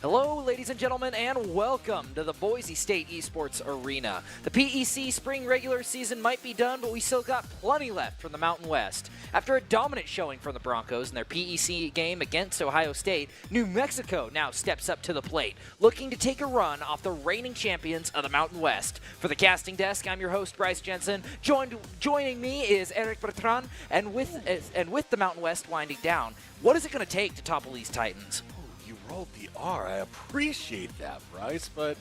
Hello, ladies and gentlemen, and welcome to the Boise State Esports Arena. The PEC spring regular season might be done, but we still got plenty left from the Mountain West. After a dominant showing from the Broncos in their PEC game against Ohio State, New Mexico now steps up to the plate, looking to take a run off the reigning champions of the Mountain West. For the casting desk, I'm your host, Bryce Jensen. Joining me is Eric Bertrand, and with the Mountain West winding down, what is it going to take to topple these Titans? rolled the R. I appreciate that, Bryce, but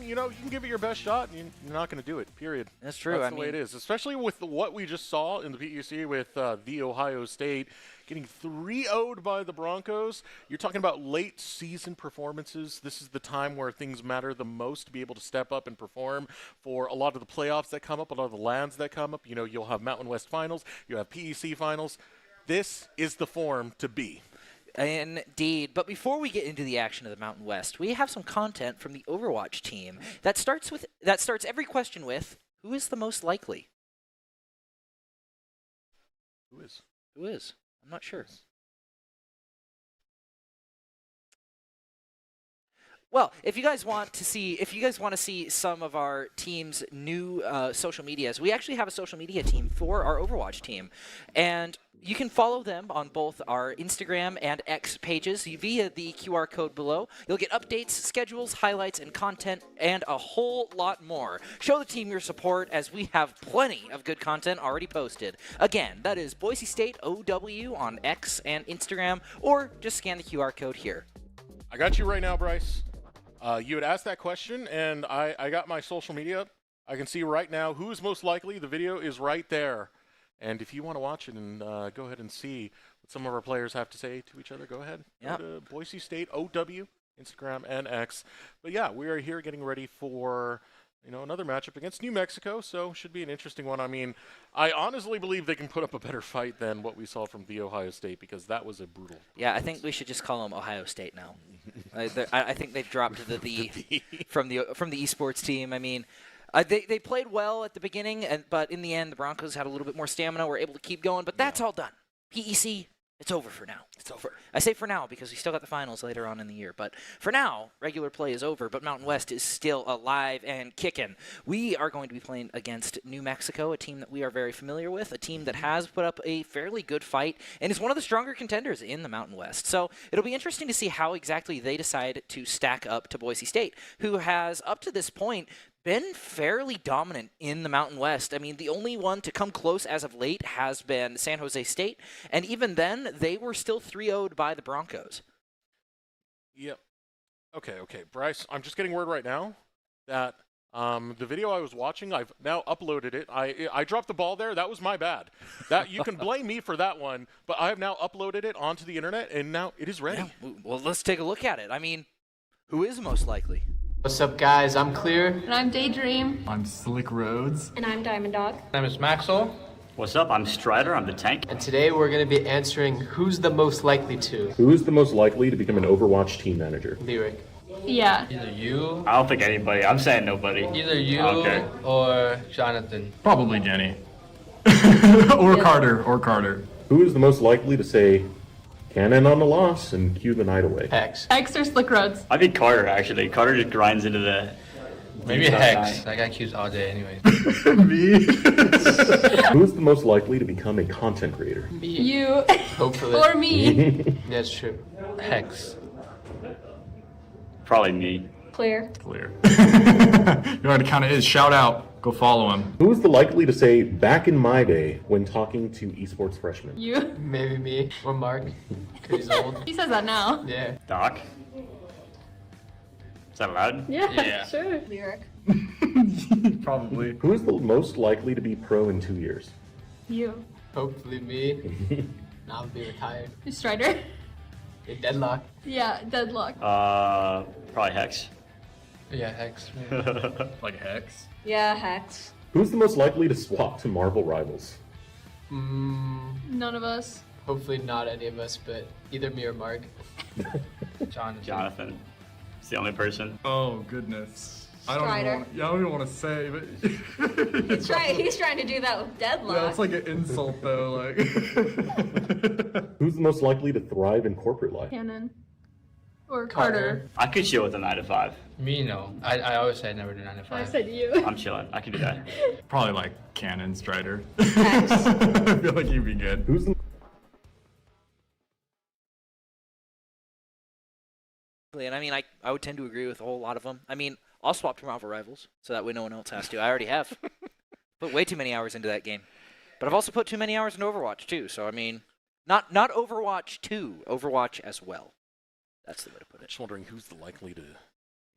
you know, you can give it your best shot, and you're not going to do it, period. That's true. That's the way it is, especially with what we just saw in the PEC with the Ohio State getting 3-0'd by the Broncos. You're talking about late season performances. This is the time where things matter the most to be able to step up and perform for a lot of the playoffs that come up, a lot of the lands that come up. You know, you'll have Mountain West finals, you have PEC finals. This is the form to be. Indeed. But before we get into the action of the Mountain West, we have some content from the Overwatch team that starts every question with, who is the most likely? Who is? Who is? I'm not sure. Well, if you guys want to see some of our team's new social medias, we actually have a social media team for our Overwatch team, and you can follow them on both our Instagram and X pages via the QR code below. You'll get updates, schedules, highlights, and content, and a whole lot more. Show the team your support, as we have plenty of good content already posted. Again, that is Boise State OW on X and Instagram, or just scan the QR code here. I got you right now, Bryce. You had asked that question, and I got my social media up. I can see right now who's most likely. The video is right there. And if you want to watch it and go ahead and see what some of our players have to say to each other, go ahead. Yep. Go to Boise State OW, Instagram and X. But yeah, we are here getting ready for, you know, another matchup against New Mexico, so should be an interesting one. I mean, I honestly believe they can put up a better fight than what we saw from the Ohio State, because that was a brutal. Yeah, I think we should just call them Ohio State now. I think they've dropped the from the esports team. I mean, they played well at the beginning, but in the end, the Broncos had a little bit more stamina, were able to keep going, but that's all done. PEC, it's over for now. It's over. I say for now because we still got the finals later on in the year, but for now, regular play is over, but Mountain West is still alive and kicking. We are going to be playing against New Mexico, a team that we are very familiar with, a team that has put up a fairly good fight and is one of the stronger contenders in the Mountain West. So it'll be interesting to see how exactly they decide to stack up to Boise State, who has, up to this point, been fairly dominant in the Mountain West. I mean, the only one to come close as of late has been San Jose State, and even then, they were still 3-0'd by the Broncos. Yep. Okay, Bryce, I'm just getting word right now that the video I was watching, I've now uploaded it. I dropped the ball there. That was my bad. That you can blame me for that one, but I have now uploaded it onto the internet, and now it is ready. Yeah, well, let's take a look at it. I mean, who is most likely? What's up, guys? I'm Clear. And I'm Daydream. I'm Slick Roads. And I'm Diamond Dog. My name is Maxwell. What's up? I'm Strider. I'm the tank. And today we're going to be answering who's the most likely to. Who is the most likely to become an Overwatch team manager? Lyric. Yeah. Either you. I don't think anybody. I'm saying nobody. Either you Okay. or Jonathan. Probably Jenny. or Carter. Who is the most likely to say cannon on the loss and cue the night away? Hex. X or Slick Roads? I think Carter, actually. Carter just grinds into the... Maybe Hex. That guy queues all day anyway. Me. Who is the most likely to become a content creator? Me. You. Hopefully. Or me. That's true. Hex. Probably me. Clear. Clear. You know what it kind of is. Shout out. Go follow him. Who is the likely to say back in my day when talking to esports freshmen? You. Maybe me. Or Mark. Because he's old. He says that now. Yeah. Doc? Is that allowed? Yeah. Sure. Lyric. Probably. Who is the most likely to be pro in 2 years? You. Hopefully me. Now I'll be retired. Strider. In deadlock. Yeah. Deadlock. Probably Hex. Yeah, Hex. Like Hex. Yeah, Hex. Who's the most likely to swap to Marvel Rivals? None of us. Hopefully not any of us, but either me or Mark. Jonathan. It's the only person. Oh goodness. Strider. I don't even want to say, but He's trying to do that with Deadlock. yeah, it's like an insult though. Like. Who's the most likely to thrive in corporate life? Cannon. Or Carter. I could chill with a 9 to 5. Me, no. I always say I never do 9 to 5. I said you. I'm chilling. I can do that. Probably like Cannon Strider. Hex. I feel like he'd be good. Who's the And I mean, I would tend to agree with a whole lot of them. I mean, I'll swap to Marvel Rivals, so that way no one else has to. I already have. Put way too many hours into that game. But I've also put too many hours into Overwatch, too. So, I mean, not Overwatch 2, Overwatch as well. That's the way to put it. Just wondering who's the likely to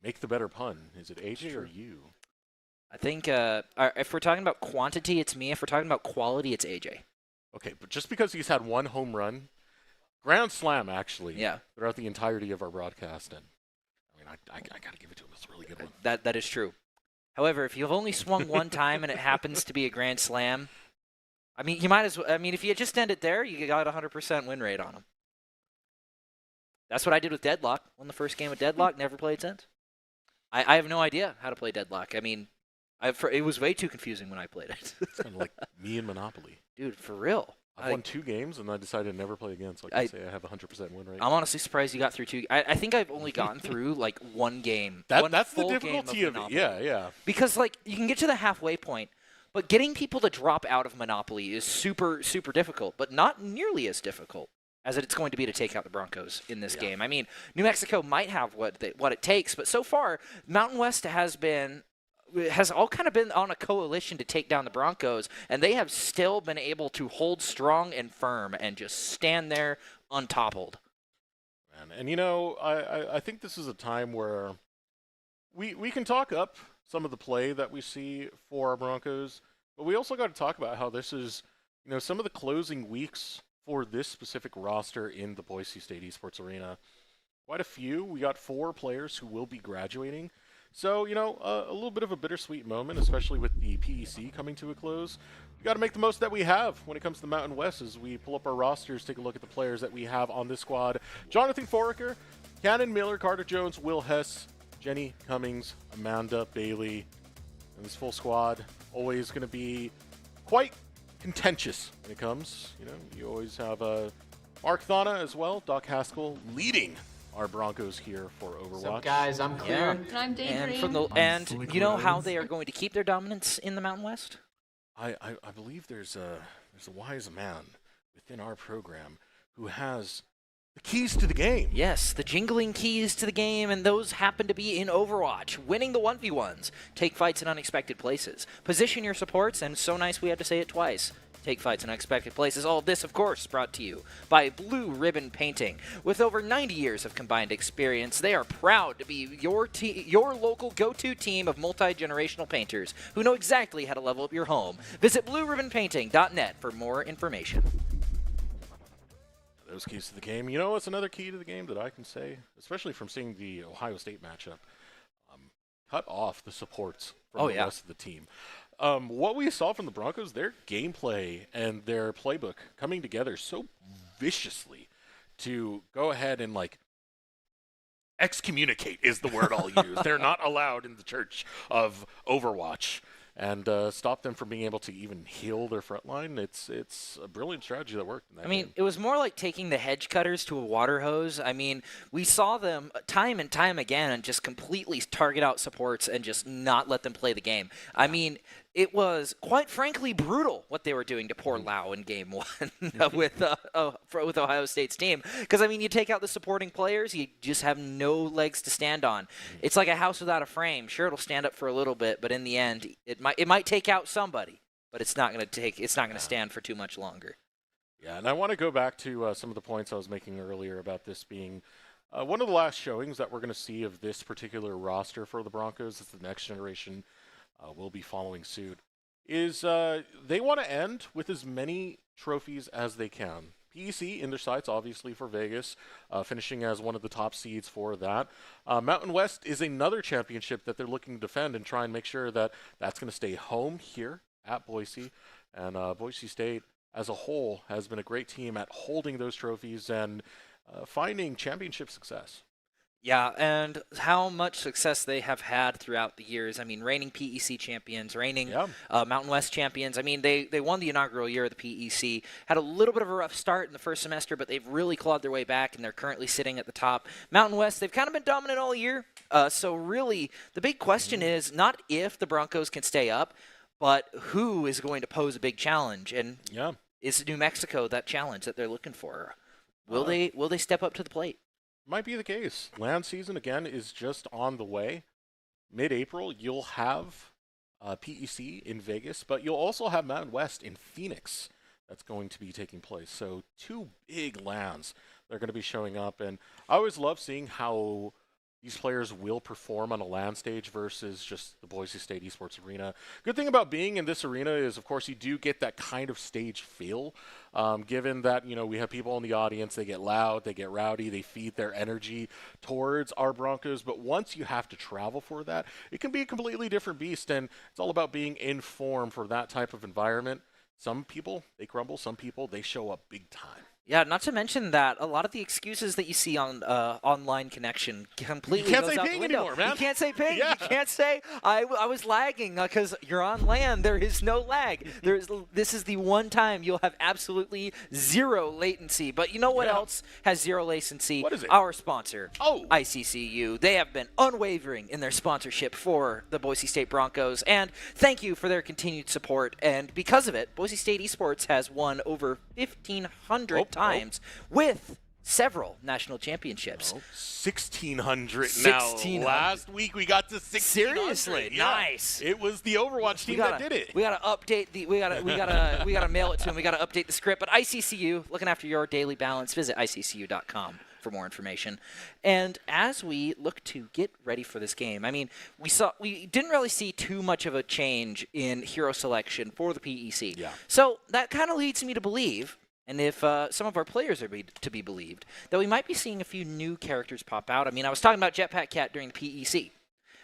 make the better pun. Is it AJ or you? I think if we're talking about quantity, it's me. If we're talking about quality, it's AJ. Okay, but just because he's had one home run, grand slam actually, throughout the entirety of our broadcast, and I mean, I got to give it to him. It's a really good one. That is true. However, if you've only swung one time and it happens to be a grand slam, I mean, you might as well. I mean, if you just end it there, you got 100% win rate on him. That's what I did with Deadlock. Won the first game with Deadlock, never played since. I have no idea how to play Deadlock. I mean, it was way too confusing when I played it. It's kind of like me and Monopoly. Dude, for real. I've won 2 games, and I decided to never play again, so I can say I have a 100% win rate. I'm honestly surprised you got through 2. I think I've only gotten through, like, one game. That's full the difficulty of it. Yeah. Because, like, you can get to the halfway point, but getting people to drop out of Monopoly is super, super difficult, but not nearly as difficult as it's going to be to take out the Broncos in this game. I mean, New Mexico might have what it takes, but so far, Mountain West has all kind of been on a coalition to take down the Broncos, and they have still been able to hold strong and firm and just stand there untoppled. And you know, I think this is a time where we can talk up some of the play that we see for our Broncos, but we also got to talk about how this is, you know, some of the closing weeks for this specific roster in the Boise State Esports Arena. Quite a few. We got 4 players who will be graduating. So, you know, a little bit of a bittersweet moment, especially with the PEC coming to a close. We got to make the most that we have when it comes to the Mountain West as we pull up our rosters, take a look at the players that we have on this squad. Jonathan Foraker, Cannon Miller, Carter Jones, Will Hess, Jenny Cummings, Amanda Bailey. And this full squad always going to be quite contentious when it comes. You know, you always have Mark Thana as well, Doc Haskell leading our Broncos here for Overwatch. So guys, I'm clear. And I'm Daydream. And you know how they are going to keep their dominance in the Mountain West? I believe there's a wise man within our program who has the keys to the game. Yes, the jingling keys to the game, and those happen to be in Overwatch. Winning the 1v1s, take fights in unexpected places, position your supports, and so nice we had to say it twice. Take fights in unexpected places. All of this, of course, brought to you by Blue Ribbon Painting. With over 90 years of combined experience, they are proud to be your local go-to team of multi-generational painters who know exactly how to level up your home. Visit blueribbonpainting.net for more information. Those keys to the game. You know what's another key to the game that I can say, especially from seeing the Ohio State matchup? Cut off the supports from the rest of the team. What we saw from the Broncos, their gameplay and their playbook coming together so viciously to go ahead and, like, excommunicate is the word I'll use. They're not allowed in the church of Overwatch. And stop them from being able to even heal their front line. It's a brilliant strategy that worked in that game. It was more like taking the hedge cutters to a water hose. I mean, we saw them time and time again and just completely target out supports and just not let them play the game. I mean, it was, quite frankly, brutal what they were doing to poor Lau in Game 1 with Ohio State's team. Because, I mean, you take out the supporting players, you just have no legs to stand on. It's like a house without a frame. Sure, it'll stand up for a little bit, but in the end, it might take out somebody, but it's not going to stand for too much longer. Yeah, and I want to go back to some of the points I was making earlier about this being one of the last showings that we're going to see of this particular roster for the Broncos as the next generation will be following suit, is they want to end with as many trophies as they can. PEC in their sights, obviously, for Vegas, finishing as one of the top seeds for that. Mountain West is another championship that they're looking to defend and try and make sure that that's going to stay home here at Boise. And Boise State, as a whole, has been a great team at holding those trophies and finding championship success. Yeah, and how much success they have had throughout the years. I mean, reigning PEC champions, reigning Mountain West champions. I mean, they won the inaugural year of the PEC, had a little bit of a rough start in the first semester, but they've really clawed their way back, and they're currently sitting at the top. Mountain West, they've kind of been dominant all year. So really, the big question is not if the Broncos can stay up, but who is going to pose a big challenge. And is New Mexico that challenge that they're looking for? Will they step up to the plate? Might be the case. LAN season, again, is just on the way. Mid-April, you'll have PEC in Vegas, but you'll also have Mountain West in Phoenix that's going to be taking place. So 2 big LANs they're going to be showing up. And I always love seeing how these players will perform on a LAN stage versus just the Boise State Esports Arena. Good thing about being in this arena is, of course, you do get that kind of stage feel. Given that, we have people in the audience, they get loud, they get rowdy, they feed their energy towards our Broncos. But once you have to travel for that, it can be a completely different beast. And it's all about being in form for that type of environment. Some people, they crumble. Some people, they show up big time. Yeah, not to mention that a lot of the excuses that you see on online connection completely goes out the window. Anymore, man. You can't say ping. Yeah. You can't say I was lagging because you're on LAN. There is no lag. This is the one time you'll have absolutely zero latency. But you know what else has zero latency? What is it? Our sponsor, Oh. ICCU. They have been unwavering in their sponsorship for the Boise State Broncos, and thank you for their continued support. And because of it, Boise State Esports has won over 1,500 times with several national championships. 1,600 now. 1,600. Last week we got to 1,600. Seriously, Yeah. nice. It was the Overwatch team that did it. We gotta update the. We gotta mail it to him. We gotta update the script. But ICCU, looking after your daily balance. Visit iccu.com for more information. And as we look to get ready for this game, I mean, we didn't really see too much of a change in hero selection for the PEC. Yeah. So that kind of leads me to believe, and if some of our players are to be believed, that we might be seeing a few new characters pop out. I mean, I was talking about Jetpack Cat during the PEC.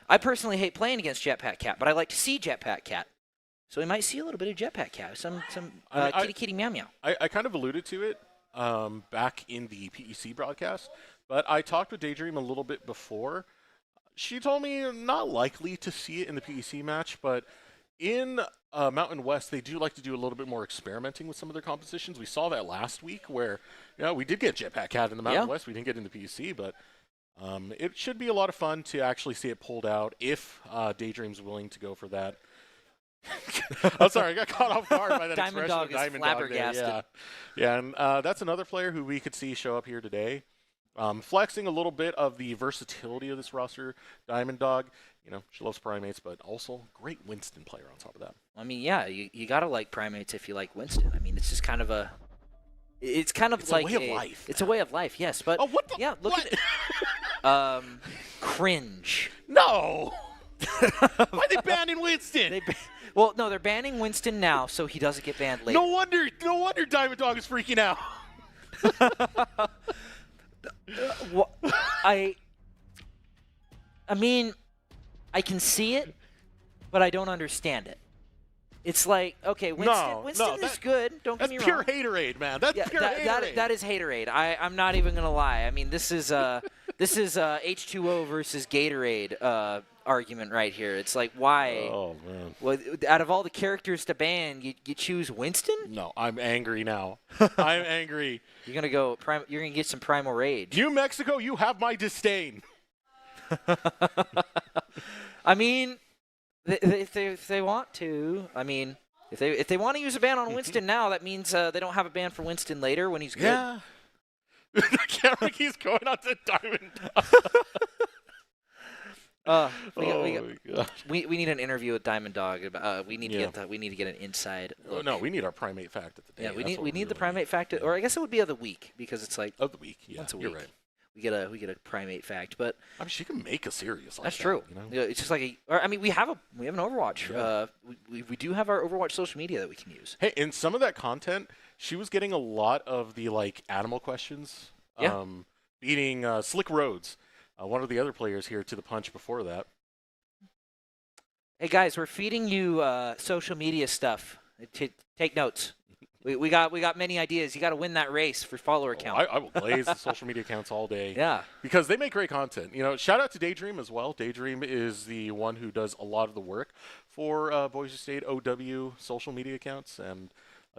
I personally hate playing against Jetpack Cat, but I like to see Jetpack Cat. So we might see a little bit of Jetpack Cat, some kitty meow meow. I kind of alluded to it back in the PEC broadcast, but I talked with Daydream a little bit before. She told me not likely to see it in the PEC match, but in Mountain West, they do like to do a little bit more experimenting with some of their compositions. We saw that last week where, we did get Jetpack Cat in the Mountain West. We didn't get in the PEC, but it should be a lot of fun to actually see it pulled out if Daydream's willing to go for that. I'm sorry, I got caught off guard by that Diamond expression. Dog is Diamond Dog there. flabbergasted. Yeah, and that's another player who we could see show up here today. Flexing a little bit of the versatility of this roster. Diamond Dog, she loves primates, but also great Winston player on top of that. I mean, yeah, you gotta like primates if you like Winston. I mean, it's just kind of a, it's like a way of life. It's a way of life, yes. But what the? Yeah, look what? at it. Cringe. No. Why are they banning Winston? Well, no, they're banning Winston now, so he doesn't get banned later. No wonder Diamond Dog is freaking out. I mean, I can see it, but I don't understand it. It's like, okay, Winston is good. Don't get me wrong. That's pure haterade, man. That's pure haterade. That is haterade. I'm not even gonna lie. I mean, this is H2O versus Gatorade argument right here. It's like, why? Oh man. Well, out of all the characters to ban, you choose Winston? No, I'm angry now. I'm angry. You're gonna go. You're gonna get some primal rage. New Mexico, you have my disdain. I mean, if they want to, I mean, if they want to use a ban on Winston now, that means they don't have a ban for Winston later when he's good. Yeah. The camera keeps going on to Diamond Dog. We need an interview with Diamond Dog. We need to get that. We need to get an inside look. No, we need our primate fact at the day. Yeah, we need the primate fact, or I guess it would be of the week because it's like of the week. Yeah, once a you're week. right. We get a primate fact, but I mean, she can make a series. Like that's that, true. Yeah, it's just like we have an Overwatch. Yeah. We do have our Overwatch social media that we can use. Hey, in some of that content, she was getting a lot of the animal questions. Yeah. Beating Slick Rhodes, one of the other players here to the punch before that. Hey guys, we're feeding you social media stuff. Take notes. We got many ideas. You got to win that race for follower count. I will glaze the social media accounts all day. Yeah. Because they make great content. Shout out to Daydream as well. Daydream is the one who does a lot of the work for Boise State OW social media accounts and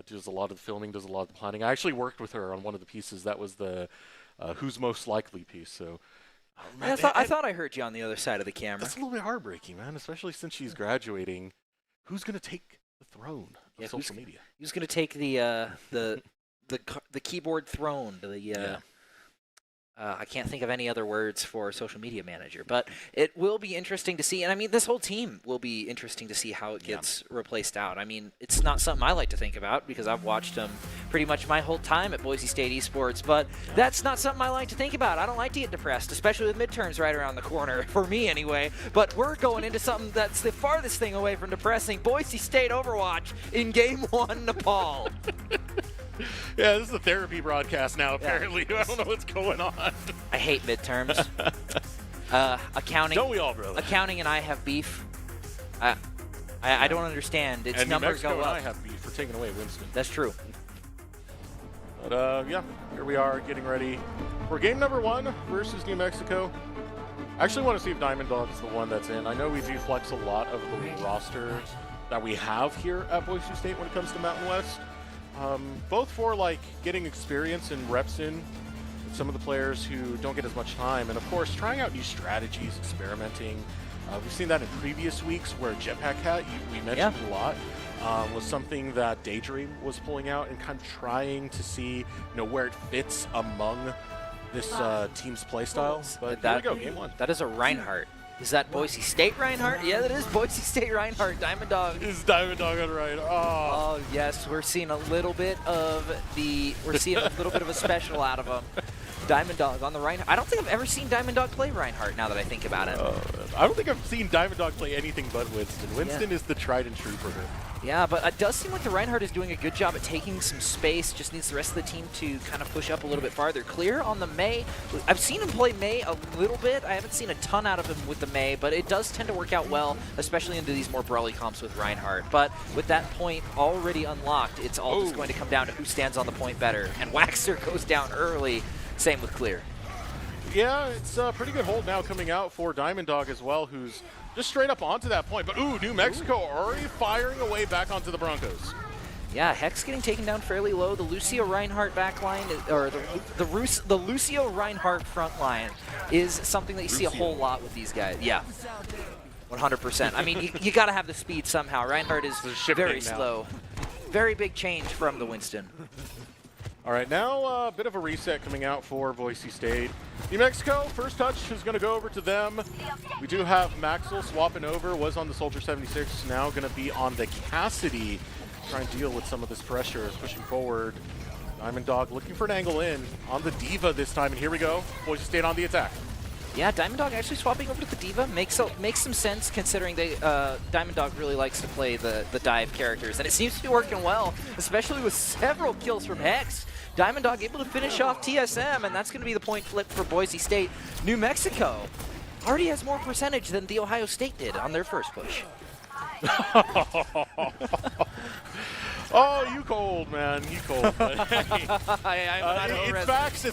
does a lot of the filming, does a lot of the planning. I actually worked with her on one of the pieces. That was the Who's Most Likely piece. So I thought I heard you on the other side of the camera. That's a little bit heartbreaking, man, especially since she's graduating. Who's going to take the throne of social media? Who's going to take the keyboard throne? I can't think of any other words for social media manager, but it will be interesting to see. And I mean, this whole team will be interesting to see how it gets replaced out. I mean, it's not something I like to think about because I've watched them pretty much my whole time at Boise State Esports, but that's not something I like to think about. I don't like to get depressed, especially with midterms right around the corner, for me anyway. But we're going into something that's the farthest thing away from depressing. Boise State Overwatch in Game 1, Nepal. Yeah, this is a therapy broadcast now, apparently. I don't know what's going on. I hate midterms. Accounting. Don't we all, brother? Accounting and I have beef. I don't understand. Its and numbers New Mexico go and up. I have beef for taking away Winston. That's true. But yeah, here we are getting ready for game number 1 versus New Mexico. I actually want to see if Diamond Dog is the one that's in. I know we do flex a lot of the roster that we have here at Boise State when it comes to Mountain West. Both for like getting experience and reps in with some of the players who don't get as much time, and of course trying out new strategies, experimenting. We've seen that in previous weeks where Jetpack Cat, we mentioned a lot, was something that Daydream was pulling out and kind of trying to see where it fits among this team's playstyle. But there we go, game 1. That is a Reinhardt. Is that Boise State Reinhardt? Yeah, that is Boise State Reinhardt. Diamond Dog. Is Diamond Dog on right? Oh, yes, we're seeing a little bit of a special out of him. Diamond Dog on the Reinhardt. I don't think I've ever seen Diamond Dog play Reinhardt now that I think about it. I don't think I've seen Diamond Dog play anything but Winston. Winston is the tried and true for her. Yeah, but it does seem like the Reinhardt is doing a good job at taking some space. Just needs the rest of the team to kind of push up a little bit farther. Clear on the Mei. I've seen him play Mei a little bit. I haven't seen a ton out of him with the Mei, but it does tend to work out well, especially into these more brawly comps with Reinhardt. But with that point already unlocked, it's all just going to come down to who stands on the point better. And Waxer goes down early. Same with Clear. Yeah, it's a pretty good hold now coming out for Diamond Dog as well, who's just straight up onto that point. But New Mexico already firing away back onto the Broncos. Yeah, Hex getting taken down fairly low. The Lucio Reinhardt backline, or the Lucio Reinhardt front line is something that you see a whole lot with these guys. Yeah, 100%. I mean, you got to have the speed somehow. Reinhardt is very slow. Very big change from the Winston. All right, now a bit of a reset coming out for Boise State. New Mexico, first touch is going to go over to them. We do have Maxwell swapping over, was on the Soldier 76, now going to be on the Cassidy, trying to deal with some of this pressure, pushing forward. Diamond Dog looking for an angle in on the Diva this time, and here we go. Boise State on the attack. Yeah, Diamond Dog actually swapping over to the Diva makes some sense considering Diamond Dog really likes to play the dive characters, and it seems to be working well, especially with several kills from Hex. Diamond Dog able to finish off TSM, and that's going to be the point flip for Boise State. New Mexico already has more percentage than the Ohio State did on their first push. Oh, you cold, man. You cold. It's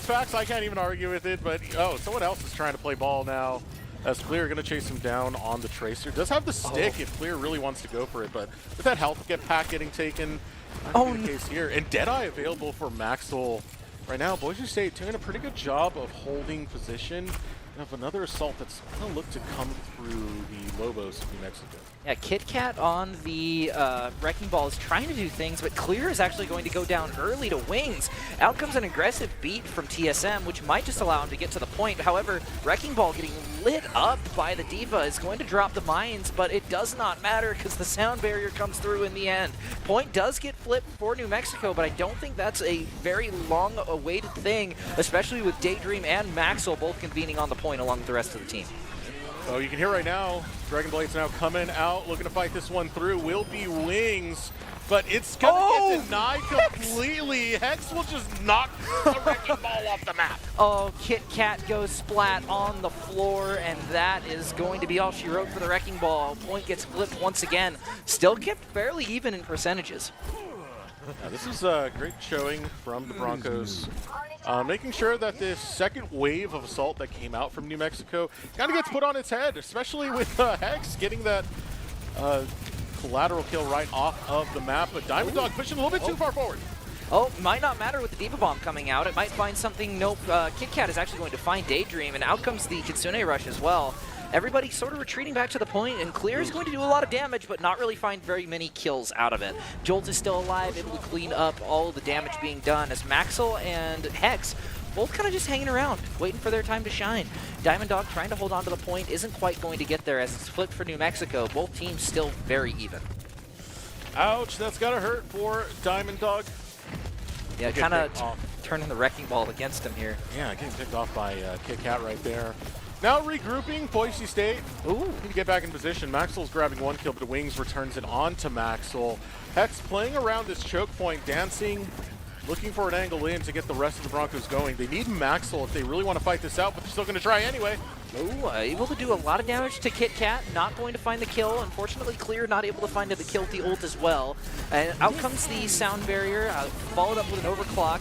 facts. I can't even argue with it. But, someone else is trying to play ball now. As Clear going to chase him down on the Tracer. Does have the stick if Clear really wants to go for it. But with that health pack getting taken, not the case here. And Deadeye available for Maxwell right now. Boise State doing a pretty good job of holding position. And of another assault that's going to look to come through the Lobos of New Mexico. Yeah, Kit Kat on the Wrecking Ball is trying to do things, but Clear is actually going to go down early to Wings. Out comes an aggressive beat from TSM, which might just allow him to get to the point. However, Wrecking Ball getting lit up by the Diva is going to drop the mines, but it does not matter because the sound barrier comes through in the end. Point does get flipped for New Mexico, but I don't think that's a very long-awaited thing, especially with Daydream and Maxwell both convening on the point along with the rest of the team. Oh, you can hear right now, Dragon Blade's now coming out, looking to fight this one through. Will be Wings, but it's gonna get denied completely. Hex will just knock the Wrecking Ball off the map. Oh, Kit Kat goes splat on the floor, and that is going to be all she wrote for the Wrecking Ball. Point gets flipped once again. Still kept fairly even in percentages. Now, this is a great showing from the Broncos. Making sure that this second wave of assault that came out from New Mexico kind of gets put on its head, especially with Hex getting that collateral kill right off of the map. But Diamond Dog pushing a little bit too far forward. Oh, might not matter with the Diva Bomb coming out. It might find something. Nope. Kit Kat is actually going to find Daydream, and out comes the Kitsune Rush as well. Everybody sort of retreating back to the point, and Clear is going to do a lot of damage, but not really find very many kills out of it. Jolt is still alive, able to clean up all of the damage being done as Maxwell and Hex both kind of just hanging around, waiting for their time to shine. Diamond Dog trying to hold on to the point, isn't quite going to get there as it's flipped for New Mexico. Both teams still very even. Ouch, that's gotta hurt for Diamond Dog. Yeah, kind of turning the wrecking ball against him here. Yeah, getting picked off by Kit Kat right there. Now regrouping, Boise State. Ooh. Need to get back in position. Maxwell's grabbing one kill, but Wings returns it on to Maxwell. Hex playing around this choke point, dancing, looking for an angle in to get the rest of the Broncos going. They need Maxwell if they really want to fight this out, but they're still going to try anyway. Ooh, able to do a lot of damage to Kit Kat, not going to find the kill. Unfortunately, Clear not able to find the kill with the ult as well. And out comes the sound barrier, followed up with an overclock,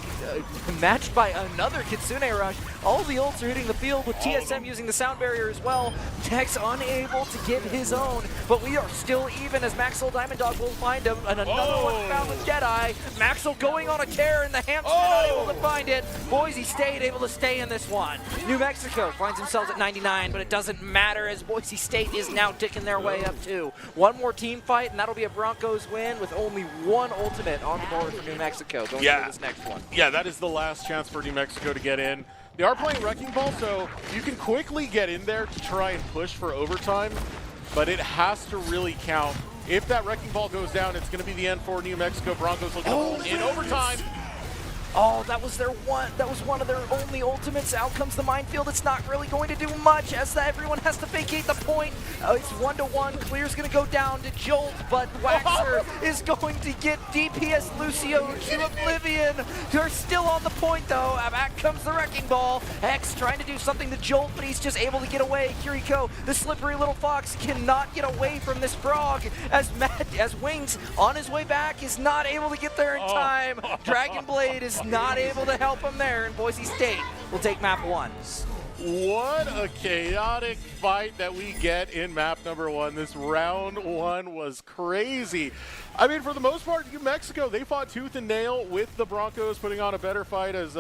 matched by another Kitsune rush. All the ults are hitting the field with TSM using the sound barrier as well. Tex unable to get his own, but we are still even as Maxwell Diamond Dog will find him. And another one found with Jedi. Maxwell going on a tear, and the hamster not able to find it. Boise State able to stay in this one. New Mexico finds themselves at 99, but it doesn't matter as Boise State is now ticking their way up too. One more team fight, and that'll be a Broncos win with only one ultimate on the board for New Mexico going into this next one. Yeah, that is the last chance for New Mexico to get in. They are playing Wrecking Ball, so you can quickly get in there to try and push for overtime, but it has to really count. If that Wrecking Ball goes down, it's going to be the end for New Mexico. Broncos looking in overtime. Oh, that was one of their only ultimates. Out comes the minefield. It's not really going to do much as everyone has to vacate the point. It's 1-1. Clear's going to go down to Jolt, but Waxer is going to get DPS Lucio to oblivion. They're still on the point though. Back comes the Wrecking Ball. Hex trying to do something to Jolt, but he's just able to get away. Kiriko, the slippery little fox, cannot get away from this frog as Wings on his way back is not able to get there in time. Dragon Blade is not able to help him there, and Boise State will take map 1. What a chaotic fight that we get in map number 1. This round 1 was crazy. I mean, for the most part, New Mexico, they fought tooth and nail with the Broncos, putting on a better fight as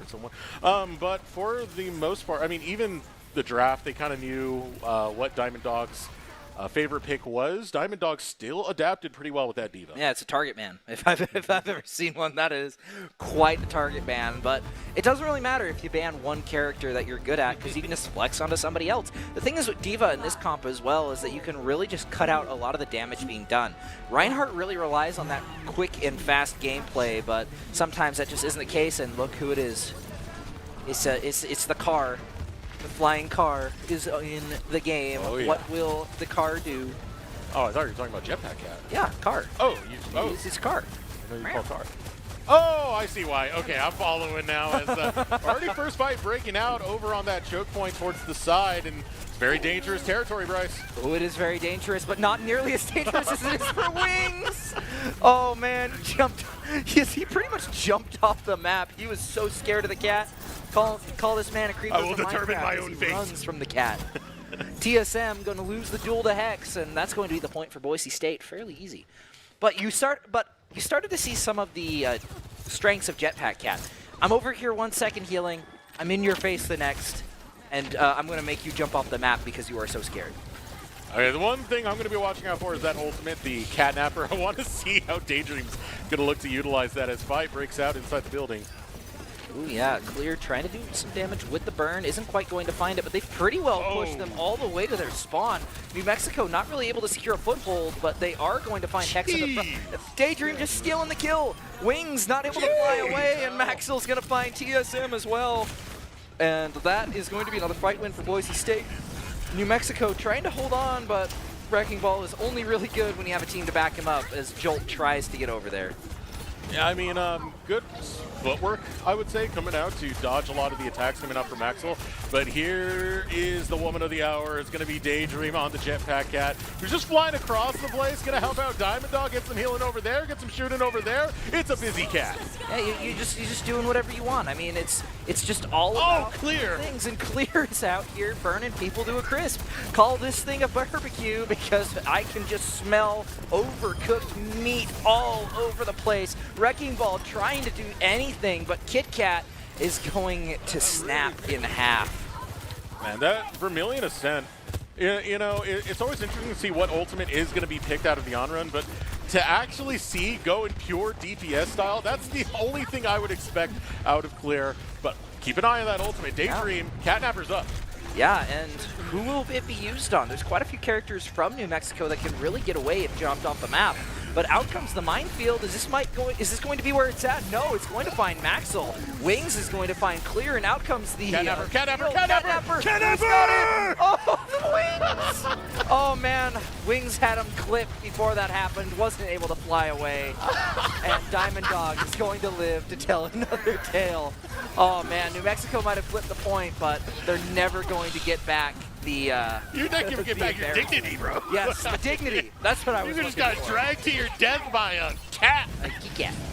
someone. But for the most part, I mean, even the draft, they kind of knew what Diamond Dog's favorite pick was. Diamond Dog still adapted pretty well with that diva. Yeah, it's a target man. If I've ever seen one, that is quite a target ban. But it doesn't really matter if you ban one character that you're good at, because you can just flex onto somebody else. The thing is with diva in this comp as well is that you can really just cut out a lot of the damage being done. Reinhardt really relies on that quick and fast gameplay, but sometimes that just isn't the case. And look who it is. It's the car. The flying car is in the game. Oh, yeah. What will the car do? Oh, I thought you were talking about Jetpack Cat. Yeah, car. Oh, It's car. I know you call car. Oh, I see why. Okay, I'm following now. As already first fight breaking out over on that choke point towards the side, and it's very dangerous territory, Bryce. Oh, it is very dangerous, but not nearly as dangerous as it is for Wings. Oh man, he pretty much jumped off the map. He was so scared of the cat. Call this man a creeper. I will determine my own fate. Runs from the cat. TSM going to lose the duel to Hex, and that's going to be the point for Boise State. Fairly easy. But you started to see some of the strengths of Jetpack Cat. I'm over here 1 second healing. I'm in your face the next, and I'm going to make you jump off the map because you are so scared. Okay, the one thing I'm going to be watching out for is that ultimate, the Catnapper. I want to see how Daydream's going to look to utilize that as fight breaks out inside the building. Ooh, yeah, Clear trying to do some damage with the burn. Isn't quite going to find it, but they've pretty well pushed them all the way to their spawn. New Mexico not really able to secure a foothold, but they are going to find Hex in the front. Daydream just stealing the kill. Wings not able to fly away, and Maxwell's going to find TSM as well. And that is going to be another fight win for Boise State. New Mexico trying to hold on, but Wrecking Ball is only really good when you have a team to back him up as Jolt tries to get over there. Yeah, I mean, good footwork, I would say, coming out to dodge a lot of the attacks coming out from Maxwell. But here is the woman of the hour. It's going to be Daydream on the Jetpack Cat, who's just flying across the place, going to help out Diamond Dog, get some healing over there, get some shooting over there. It's a busy cat. Yeah, you're just doing whatever you want. I mean, it's just all about Clear things, and Clear is out here burning people to a crisp. Call this thing a barbecue because I can just smell overcooked meat all over the place. Wrecking Ball trying to do anything, but Kit Kat is going to snap in half. Man, that Vermilion Ascent, you know, it's always interesting to see what ultimate is going to be picked out of the on-run, but to actually see go in pure DPS style, that's the only thing I would expect out of Clear. But Keep an eye on that ultimate. Daydream, Catnapper's up. Yeah, and who will it be used on? There's quite a few characters from New Mexico that can really get away if jumped off the map. But out comes the minefield. Is this going to be where it's at? No, it's going to find Maxwell. Wings is going to find Clear, and out comes the Catnapper! He's got it! Oh, Wings! Oh man, Wings had him clipped before that happened. Wasn't able to fly away, and Diamond Dog is going to live to tell another tale. Oh man, New Mexico might have flipped the point, but they're never going to get back the You're not going to get back your dignity, bro. Yes, the dignity. That's what I was You just looking got for. dragged to your death by a cat.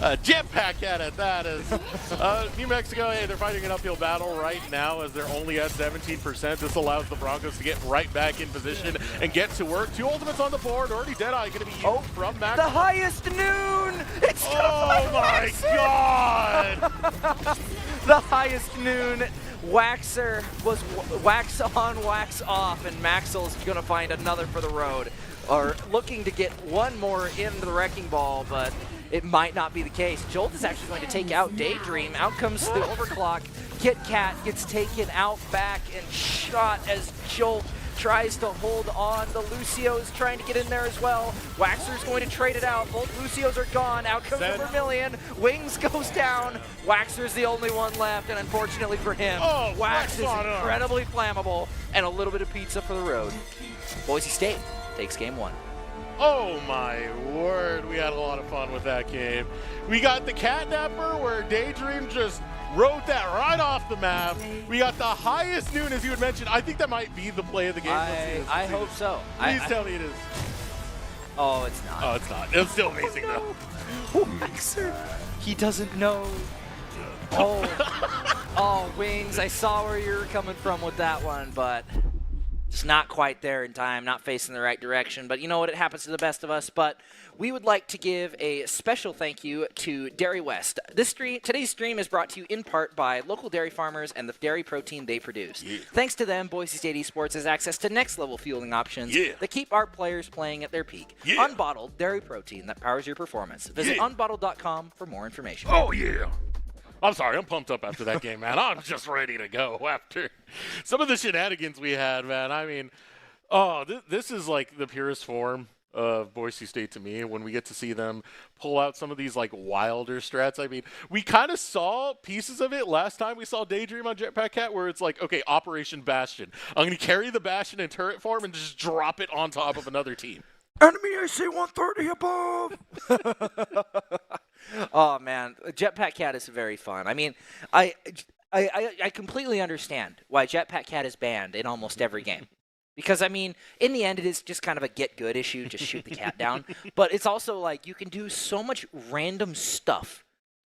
A jetpack cat at that is. New Mexico, hey, they're fighting an uphill battle right now as they're only at 17%. This allows the Broncos to get right back in position and get to work. 2 ultimates on the board. Already Deadeye going to be used from Max. The highest noon! It's Oh my god! the highest noon. Waxer was wax on, wax off, and Maxwell's going to find another for the road. Or looking to get one more into the Wrecking Ball, but it might not be the case. Jolt is actually going to take out Daydream. Out comes the Overclock. Kit Kat gets taken out back and shot as Jolt tries to hold on. The Lucio is trying to get in there as well. Waxer's going to trade it out. Both Lucios are gone. Out comes the Vermilion. Wings goes down. Waxer's the only one left, and unfortunately for him, Wax is incredibly flammable, and a little bit of pizza for the road. Boise State takes game 1. Oh my word, we had a lot of fun with that game. We got the Catnapper where Daydream just rode that right off the map. We got the highest noon, as you had mentioned. I think that might be the play of the game. I hope so. Please tell me it is. Oh, it's not. Oh, it's not. It's still amazing, though. Oh, Mixer. He doesn't know. Oh, Wings, I saw where you were coming from with that one, but just not quite there in time, not facing the right direction. But you know what? It happens to the best of us. But we would like to give a special thank you to Dairy West. Today's stream is brought to you in part by local dairy farmers and the dairy protein they produce. Yeah. Thanks to them, Boise State Esports has access to next-level fueling options that keep our players playing at their peak. Unbottled dairy protein that powers your performance. Visit unbottled.com for more information. Oh, yeah. I'm sorry, I'm pumped up after that game, man. I'm just ready to go after some of the shenanigans we had, man. I mean, this is like the purest form of Boise State to me when we get to see them pull out some of these like wilder strats. I mean, we kind of saw pieces of it last time we saw Daydream on Jetpack Cat where it's like, okay, Operation Bastion. I'm going to carry the Bastion in turret form and just drop it on top of another team. Enemy AC 130 above! Oh, man. Jetpack Cat is very fun. I mean, I completely understand why Jetpack Cat is banned in almost every game. Because, I mean, in the end, it is just kind of a get-good issue, just shoot the cat down. But it's also like you can do so much random stuff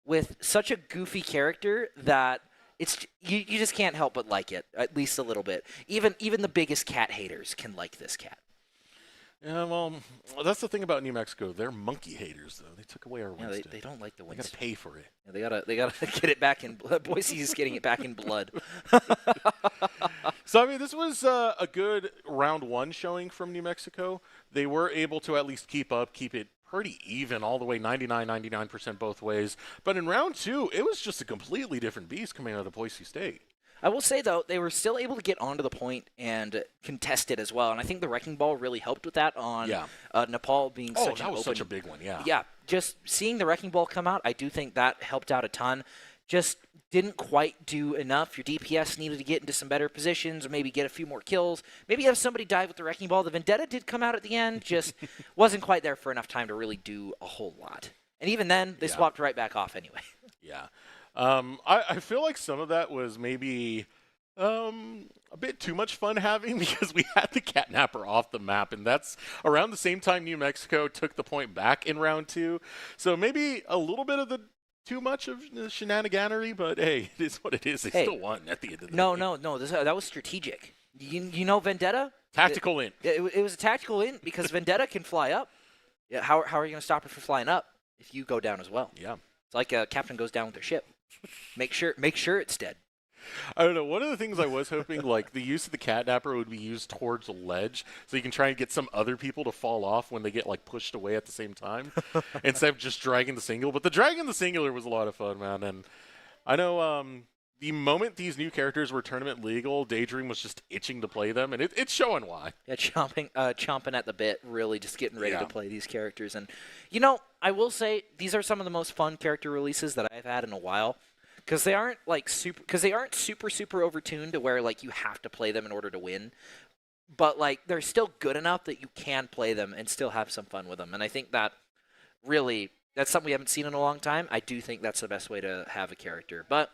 with such a goofy character that it's you just can't help but like it, at least a little bit. Even the biggest cat haters can like this cat. Yeah, well, that's the thing about New Mexico. They're monkey haters, though. They took away our wins. Yeah, they don't like the wins. They got to pay for it. Yeah, they gotta get it back in blood. Boise is getting it back in blood. So, I mean, this was a good round 1 showing from New Mexico. They were able to at least keep it pretty even all the way 99% both ways. But in round 2, it was just a completely different beast coming out of Boise State. I will say, though, they were still able to get onto the point and contest it as well. And I think the Wrecking Ball really helped with that on Nepal being such an open... such a big one, yeah. Yeah, just seeing the Wrecking Ball come out, I do think that helped out a ton. Just didn't quite do enough. Your DPS needed to get into some better positions or maybe get a few more kills. Maybe have somebody dive with the Wrecking Ball. The Vendetta did come out at the end, just wasn't quite there for enough time to really do a whole lot. And even then, they swapped right back off anyway. Yeah. I feel like some of that was maybe a bit too much fun having because we had the Catnapper off the map, and that's around the same time New Mexico took the point back in round 2. So maybe a little bit of the too much of the shenaniganery, but hey, it is what it is. They still won at the end of the day. No. That was strategic. You know Vendetta? Tactical int. It was a tactical int because Vendetta can fly up. Yeah, how are you going to stop her from flying up if you go down as well? Yeah. It's like a captain goes down with their ship. Make sure it's dead. I don't know. One of the things I was hoping, like, the use of the Catnapper would be used towards a ledge, so you can try and get some other people to fall off when they get, like, pushed away at the same time, instead of just dragging the single. But the dragging the singular was a lot of fun, man. And I know the moment these new characters were tournament legal, Daydream was just itching to play them, and it's showing why. Yeah, chomping at the bit, really just getting ready Yeah. to play these characters. And, I will say these are some of the most fun character releases that I've had in a while. Because they aren't super overtuned to where like you have to play them in order to win, but like they're still good enough that you can play them and still have some fun with them. And I think that really that's something we haven't seen in a long time. I do think that's the best way to have a character. But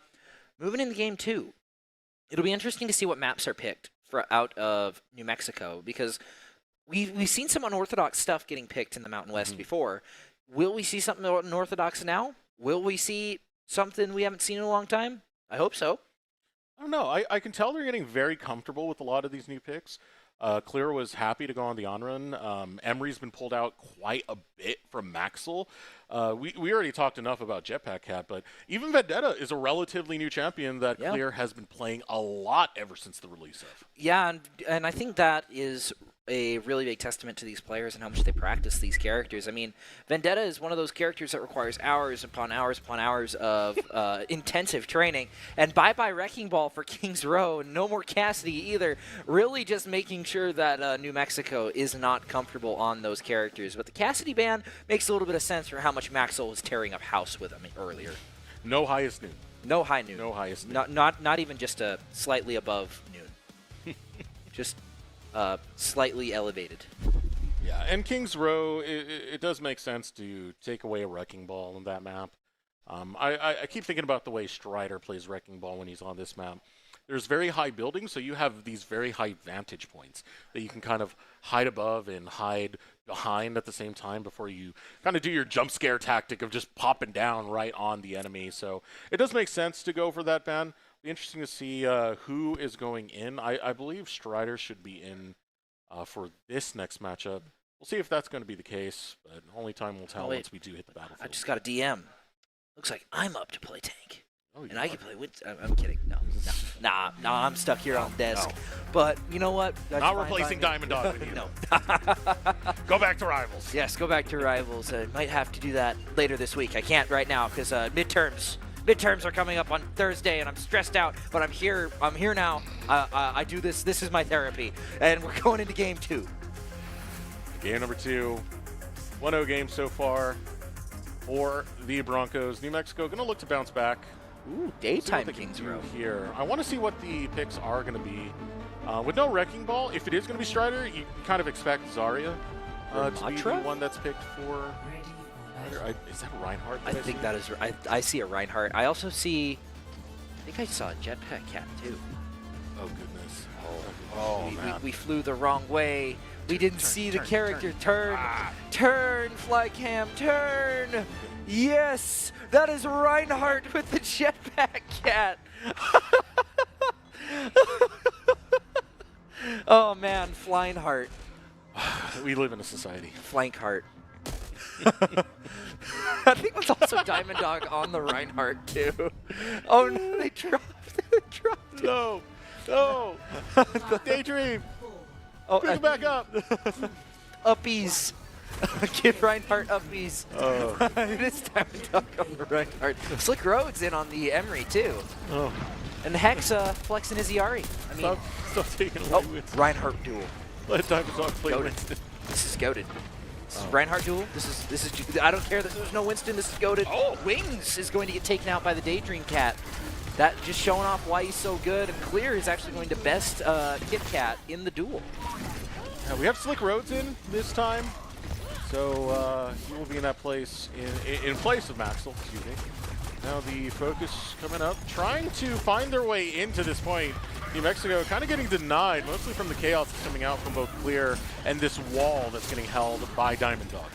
moving into game 2, it'll be interesting to see what maps are picked out of New Mexico because we've seen some unorthodox stuff getting picked in the Mountain West before. Will we see something unorthodox now? Will we see something we haven't seen in a long time? I hope so. I don't know. I can tell they're getting very comfortable with a lot of these new picks. Clear was happy to go on the on-run. Emery's been pulled out quite a bit from Maxwell. We already talked enough about Jetpack Cat, but even Vendetta is a relatively new champion that Clear has been playing a lot ever since the release of. Yeah, and I think that is a really big testament to these players and how much they practice these characters. I mean, Vendetta is one of those characters that requires hours upon hours upon hours of intensive training. And bye-bye Wrecking Ball for Kings Row, no more Cassidy either. Really just making sure that New Mexico is not comfortable on those characters. But the Cassidy ban makes a little bit of sense for how much Maxwell was tearing up house with him earlier. No highest noon. No high noon. No highest noon. Not even just a slightly above noon. Just slightly elevated. Yeah, and Kings Row, it does make sense to take away a Wrecking Ball on that map. I keep thinking about the way Strider plays Wrecking Ball when he's on this map. There's very high buildings, so you have these very high vantage points that you can kind of hide above and hide behind at the same time before you kind of do your jump scare tactic of just popping down right on the enemy. So it does make sense to go for that ban. Be interesting to see who is going in. I believe Strider should be in for this next matchup. We'll see if that's going to be the case, but only time will tell once we do hit the battlefield. I just got a DM. Looks like I'm up to play tank. Oh, And I can play with... I'm kidding. Nah, I'm stuck here on the desk. No. But you know what? That's Not fine replacing by me. Diamond Dog with you. No. Go back to Rivals. Yes, go back to Rivals. I might have to do that later this week. I can't right now because midterms. Midterms are coming up on Thursday, and I'm stressed out. But I'm here. I'm here now. I do this. This is my therapy, and we're going into game 2. Game number 2. 1-0 game so far for the Broncos. New Mexico going to look to bounce back. Ooh, See daytime what they can Kings do Row. here. I want to see what the picks are going to be. With no Wrecking Ball, if it is going to be Strider, you kind of expect Zarya to be the Matra? one that's picked for. Is that Reinhardt? I think that is. I see a Reinhardt. I also see. I think I saw a Jetpack Cat too. Oh goodness. We flew the wrong way. We didn't see the character turn. Turn, Flycam, turn. Yes, that is Reinhardt with the Jetpack Cat. Oh man, Flying Heart. We live in a society. Flank Heart. I think it was also Diamond Dog on the Reinhardt too. Oh no, they dropped it. No. Daydream. Oh, Bring it back up. Uppies. Give Reinhardt uppies. Oh. It is Diamond Dog on the Reinhardt. Slick Road's in on the Emery too. Oh. And Hexa flexing his Iari. I mean, Stop taking away Winston. Reinhardt duel. Let Diamond Dog play Goated. Winston. This is goated. This is Reinhardt duel. This is. I don't care that there's no Winston. This is goated. Oh, Wings is going to get taken out by the Daydream Cat. That just showing off why he's so good. And Clear is actually going to best Kit Cat in the duel. Yeah, we have Slick Roads in this time, so he will be in that place in place of Maxwell. Excuse me. Now the focus coming up, trying to find their way into this point. New Mexico kind of getting denied, mostly from the chaos that's coming out from both Clear and this wall that's getting held by Diamond Dog.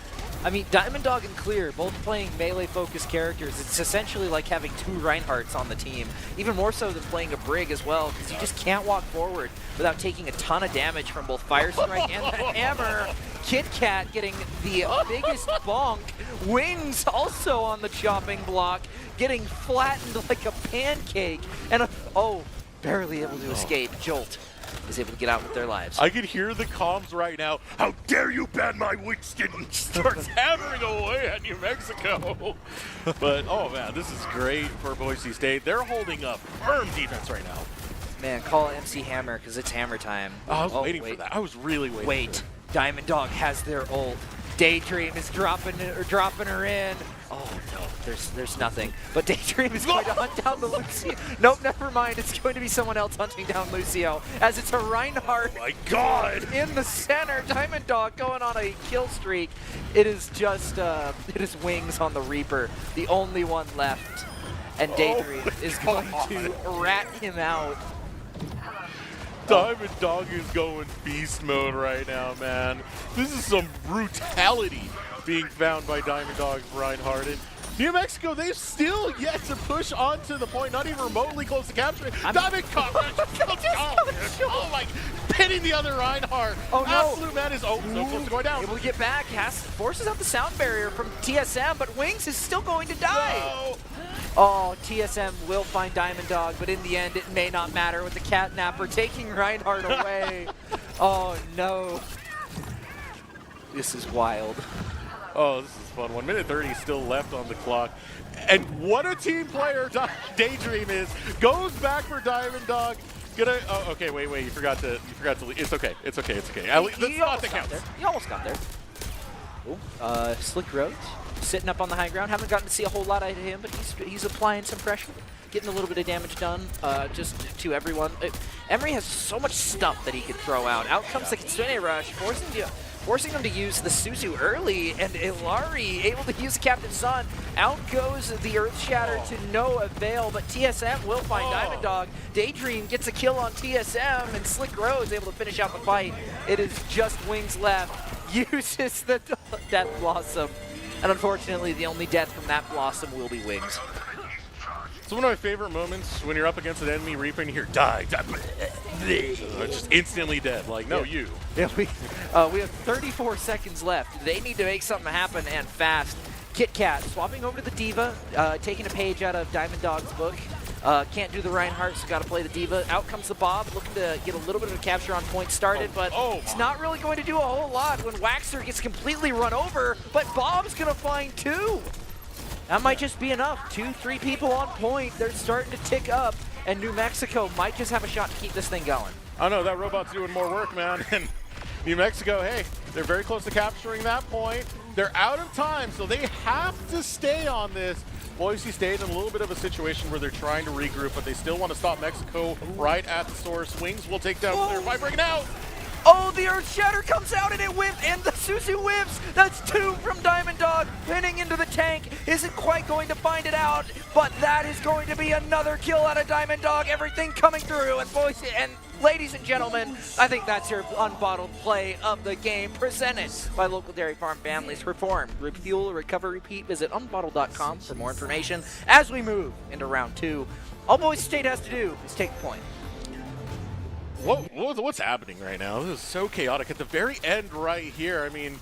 I mean, Diamond Dog and Clear, both playing melee-focused characters. It's essentially like having 2 Reinhardts on the team, even more so than playing a Brig as well, because you just can't walk forward without taking a ton of damage from both Fire Strike and the Hammer. Kit Kat getting the biggest bonk. Wings also on the chopping block, getting flattened like a pancake. And barely able to escape. Jolt. is able to get out with their lives. I could hear the comms right now. How dare you ban my witch skin? Starts hammering away at New Mexico. But, oh man, this is great for Boise State. They're holding up firm defense right now. Man, call MC Hammer because it's hammer time. Oh, I was waiting for that. I was really waiting. Wait, Diamond Dog has their ult. Daydream is dropping her in. Oh no, there's nothing. But Daydream is going to hunt down the Lucio. Nope, never mind. It's going to be someone else hunting down Lucio. As it's a Reinhardt. Oh my God! In the center, Diamond Dog going on a kill streak. It is just it is Wings on the Reaper, the only one left, and Daydream is going to rat him out. Diamond Dog is going beast mode right now, man. This is some brutality being found by Diamond Dog's Reinhardt. And New Mexico, they've still yet to push onto the point, not even remotely close to capturing. Diamond Dog, oh my, pinning the other Reinhardt. Oh no. Absolute man is, so close to going down. Able to get back, forces out the sound barrier from TSM, but Wings is still going to die. No. Oh, TSM will find Diamond Dog, but in the end, it may not matter with the Catnapper taking Reinhardt away. Oh, no. This is wild. Oh, this is fun. 1 minute 30 still left on the clock. And what a team player Daydream is. Goes back for Diamond Dog. Oh, okay, wait, you forgot to leave. It's okay. At least that's not the count. He almost got there. Oh, Slick Roads. Sitting up on the high ground. Haven't gotten to see a whole lot out of him, but he's applying some pressure, getting a little bit of damage done just to everyone. Emery has so much stuff that he can throw out. Out comes the Kitsune Rush, forcing them to use the Suzu early, and Ilari able to use Captain Sun. Out goes the Earth Shatter to no avail, but TSM will find Diamond Dog. Daydream gets a kill on TSM, and Slick Rose able to finish out the fight. It is just Wings left. Uses the Death Blossom. And unfortunately, the only death from that Blossom will be Wings. It's one of my favorite moments when you're up against an enemy Reaper and you hear, die. Just instantly dead. Like, no, you. Yeah, we have 34 seconds left. They need to make something happen, and fast. Kit Kat swapping over to the Diva, taking a page out of Diamond Dog's book. Can't do the Reinhardt, so got to play the Diva. Out comes the Bob, looking to get a little bit of a capture on point started, but it's not really going to do a whole lot when Waxer gets completely run over, but Bob's going to find two. That might just be enough. 2-3 people on point. They're starting to tick up, and New Mexico might just have a shot to keep this thing going. I know, that robot's doing more work, man. And New Mexico, hey, they're very close to capturing that point. They're out of time, so they have to stay on this. Boise State in a little bit of a situation where they're trying to regroup, but they still want to stop Mexico right at the source. Wings will take down their fight, breaking out. Oh, the Earth Shatter comes out and it whips, and the Suzu whips. That's two from Diamond Dog, pinning into the tank. Isn't quite going to find it out, but that is going to be another kill out of Diamond Dog. Everything coming through, and Boise, and ladies and gentlemen, I think that's your unbottled play of the game, presented by local dairy farm families. Reform, refuel, recover, repeat. Visit unbottled.com for more information. As we move into round two, all Boise State has to do is take the point. What's happening right now? This is so chaotic. At the very end right here, I mean,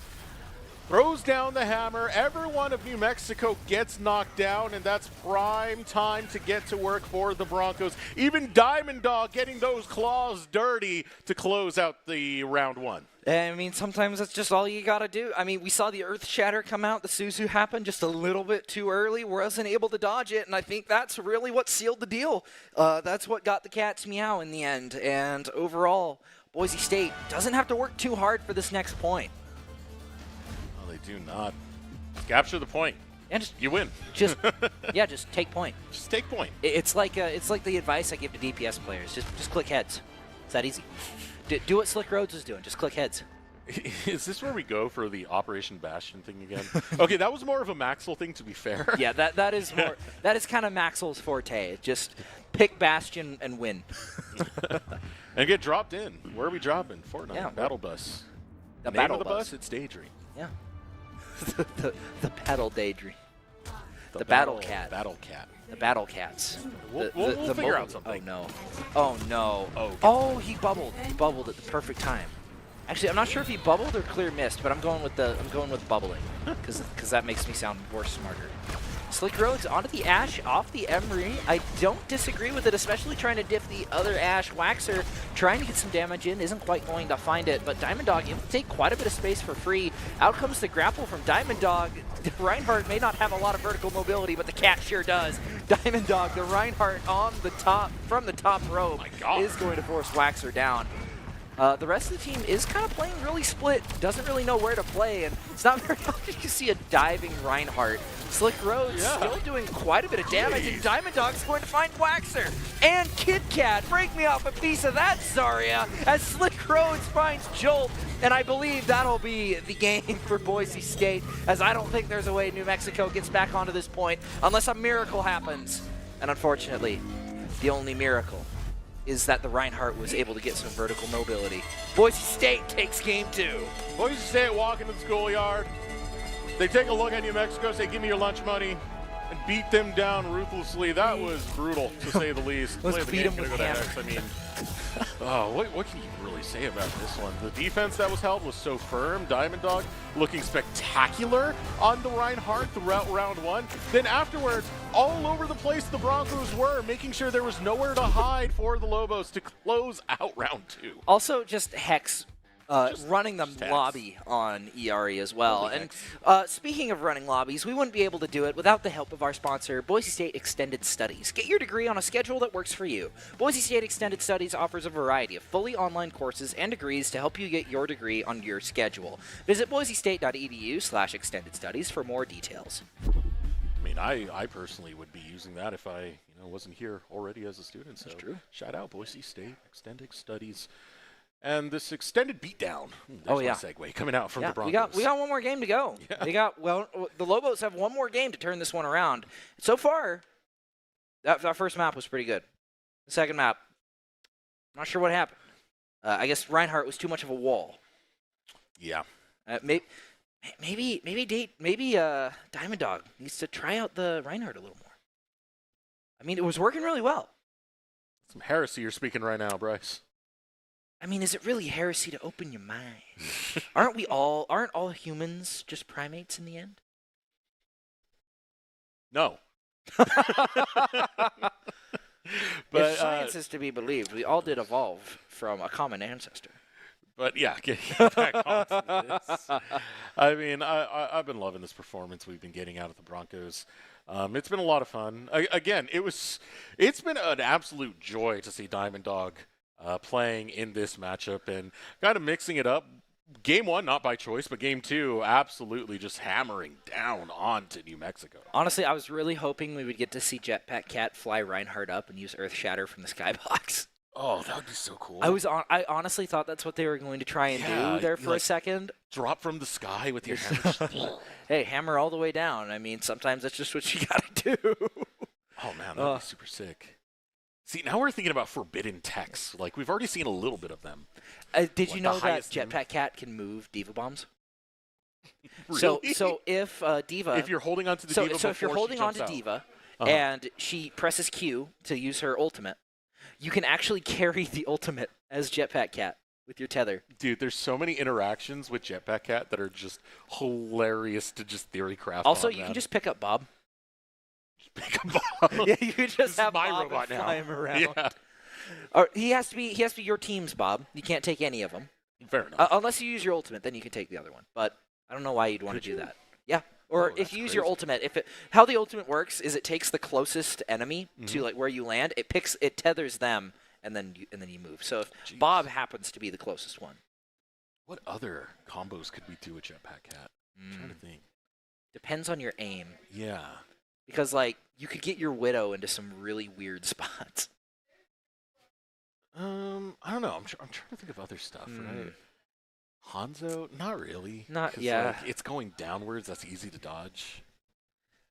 throws down the hammer. Everyone of New Mexico gets knocked down, and that's prime time to get to work for the Broncos. Even Diamond Dog getting those claws dirty to close out the round one. I mean, sometimes that's just all you got to do. I mean, we saw the Earth Shatter come out. The Suzu happened just a little bit too early. Wasn't able to dodge it, and I think that's really what sealed the deal. That's what got the Cats meow in the end. And overall, Boise State doesn't have to work too hard for this next point. Well, they do not. Capture the point. And you win. Just take point. Just take point. It's like the advice I give to DPS players. Just click heads. It's that easy. Do what Slick Rhodes is doing. Just click heads. Is this where we go for the Operation Bastion thing again? Okay, that was more of a Maxwell thing, to be fair. Yeah, that is more. That is kind of Maxwell's forte. Just pick Bastion and win. And get dropped in. Where are we dropping? Fortnite. Yeah. Battle Bus. The Name Battle of the Bus. It's Daydream. Yeah. the Battle Daydream. The Battle Cat. Battle Cat. The Battle Cats. We'll figure out something. Oh no. Oh no. Oh, oh, he bubbled. He bubbled at the perfect time. Actually, I'm not sure if he bubbled or clear missed, but I'm going with bubbling because that makes me sound more smarter. Slick Roads onto the Ashe, off the Emery. I don't disagree with it, especially trying to diff the other Ashe. Waxer trying to get some damage in, isn't quite going to find it, but Diamond Dog able to take quite a bit of space for free. Out comes the grapple from Diamond Dog. Reinhardt may not have a lot of vertical mobility, but the cat sure does. Diamond Dog, the Reinhardt on the top, from the top rope, is going to force Waxer down. The rest of the team is kind of playing really split, doesn't really know where to play, and it's not very often you see a diving Reinhardt. Slick Roads still doing quite a bit of damage, and Diamond Dog's going to find Waxer. And Kit Kat, break me off a piece of that, Zarya, as Slick Roads finds Jolt, and I believe that'll be the game for Boise State, as I don't think there's a way New Mexico gets back onto this point unless a miracle happens. And unfortunately, the only miracle is that the Reinhardt was able to get some vertical mobility. Boise State takes game 2. Boise State walk into the schoolyard. They take a look at New Mexico, say, give me your lunch money, and beat them down ruthlessly. That was brutal, to say the least. Let's beat them with hammers. I mean, what can you really say about this one? The defense that was held was so firm. Diamond Dog looking spectacular on the Reinhardt throughout round 1. Then afterwards, all over the place the Broncos were, making sure there was nowhere to hide for the Lobos to close out round 2. Also, just Hex running the lobby on ERE as well. And speaking of running lobbies, we wouldn't be able to do it without the help of our sponsor, Boise State Extended Studies. Get your degree on a schedule that works for you. Boise State Extended Studies offers a variety of fully online courses and degrees to help you get your degree on your schedule. Visit boisestate.edu/extended studies for more details. I mean, I personally would be using that if I wasn't here already as a student. So That's true. Shout out Boise State Extended Studies. And this extended beatdown. Oh, yeah. Segue coming out from the Broncos. We got one more game to go. Yeah. The Lobos have one more game to turn this one around. So far, that first map was pretty good. The second map, not sure what happened. I guess Reinhardt was too much of a wall. Yeah. Maybe Diamond Dog needs to try out the Reinhardt a little more. I mean, it was working really well. Some heresy you're speaking right now, Bryce. I mean, is it really heresy to open your mind? Aren't all humans just primates in the end? No. If science is to be believed, we all did evolve from a common ancestor. But yeah, getting back onto this. I mean, I've been loving this performance we've been getting out of the Broncos. It's been a lot of fun. It's been an absolute joy to see Diamond Dog playing in this matchup and kind of mixing it up. Game 1, not by choice, but Game 2, absolutely just hammering down onto New Mexico. Honestly, I was really hoping we would get to see Jetpack Cat fly Reinhardt up and use Earth Shatter from the skybox. Oh, that would be so cool. I honestly thought that's what they were going to try and do there for a second. Drop from the sky with your hammer. Hey, hammer all the way down. I mean, sometimes that's just what you gotta do. Oh, man, that would be super sick. See, now we're thinking about forbidden techs. Like, we've already seen a little bit of them. Did you know that Jetpack Cat can move Diva Bombs? Really? So if Diva... If you're holding onto the Diva So if you're holding onto Diva, and she presses Q to use her ultimate, you can actually carry the ultimate as Jetpack Cat with your tether. Dude, there's so many interactions with Jetpack Cat that are just hilarious to just theory craft. Also, you can just pick up Bob. Pick up Bob. Yeah, you could just have my Bob robot and now. fly him around. Yeah. Or he has to be your team's Bob. You can't take any of them. Fair enough. Unless you use your ultimate, then you can take the other one. But I don't know why you'd want to do that. Yeah. Or if you use your ultimate, how the ultimate works is it takes the closest enemy to like where you land. It tethers them, and then you move. So if Bob happens to be the closest one. What other combos could we do with Jetpack Cat? I'm trying to think. Depends on your aim. Yeah. Because like you could get your Widow into some really weird spots. I don't know. I'm trying to think of other stuff. Right? Hanzo? Not really. Not like, it's going downwards. That's easy to dodge.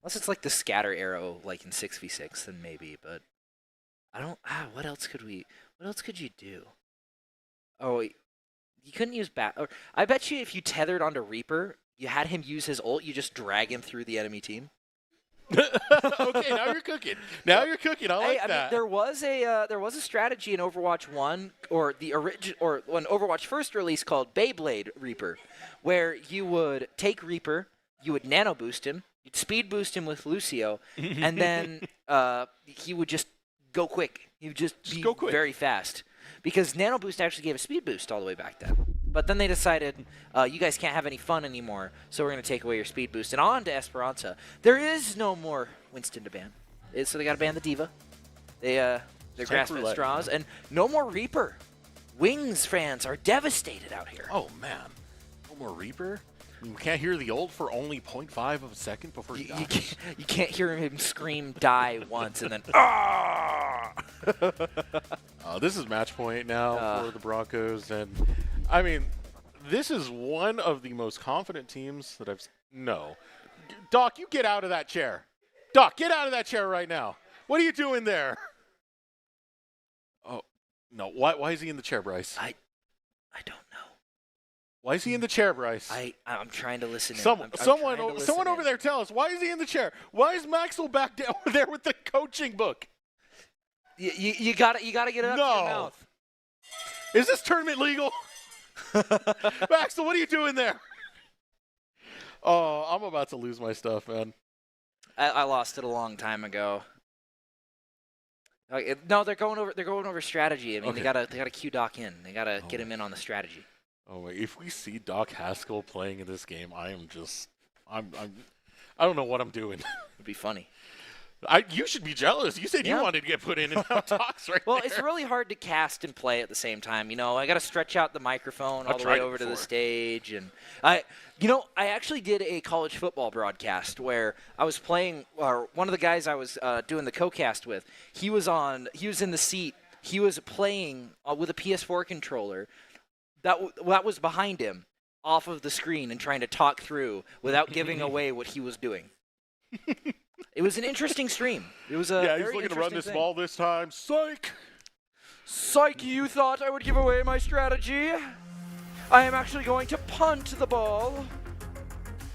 Unless it's like the scatter arrow, like in 6v6, then maybe. But I don't. What else could you do? Oh, you couldn't use Or I bet you if you tethered onto Reaper, you had him use his ult, you just drag him through the enemy team. Okay, now you're cooking. I like that. I mean, there was a strategy in Overwatch 1 or when Overwatch first released called Beyblade Reaper, where you would take Reaper, you would nano boost him, You'd speed boost him with Lucio, and then he would just go quick. He would just be go quick. very fast. Because Nano Boost actually gave a speed boost all the way back then. But then they decided, you guys can't have any fun anymore, so we're going to take away your speed boost. And on to Esperanca. There is no more Winston to ban. So they got to ban the Diva. They're grasping at straws. And no more Reaper. Wings fans are devastated out here. Oh, man. No more Reaper? I mean, we can't hear the ult for only 0.5 of a second before he dies. You can't hear him scream die once and then, ah! This is match point now for the Broncos. And, I mean, this is one of the most confident teams that I've No. Doc, you get out of that chair. Doc, get out of that chair right now. What are you doing there? Oh, no. Why is he in the chair, Bryce? I don't know. Why is he in the chair, Bryce? I'm trying to listen in. Someone over there tell us, why is he in the chair? Why is Maxwell back down there with the coaching book? You gotta get it up to your mouth. Is this tournament legal? Maxwell, what are you doing there? Oh, I'm about to lose my stuff, man. I lost it a long time ago. No, they're going over strategy. I mean, they gotta cue Doc in. They gotta get him in on the strategy. Oh wait, if we see Doc Haskell playing in this game, I don't know what I'm doing. It'd be funny. You should be jealous. You said you wanted to get put in, and now Doc's right Well, there. it's really hard to cast and play at the same time. You know, I got to stretch out the microphone all the way over to the stage, and I actually did a college football broadcast where I was playing. One of the guys I was doing the co-cast with, he was in the seat. He was playing with a PS4 controller. That was behind him, off of the screen, and trying to talk through without giving away what he was doing. It was an interesting stream. It was a he's looking to run this ball this time. Psych! Psyche, you thought I would give away my strategy? I am actually going to punt the ball.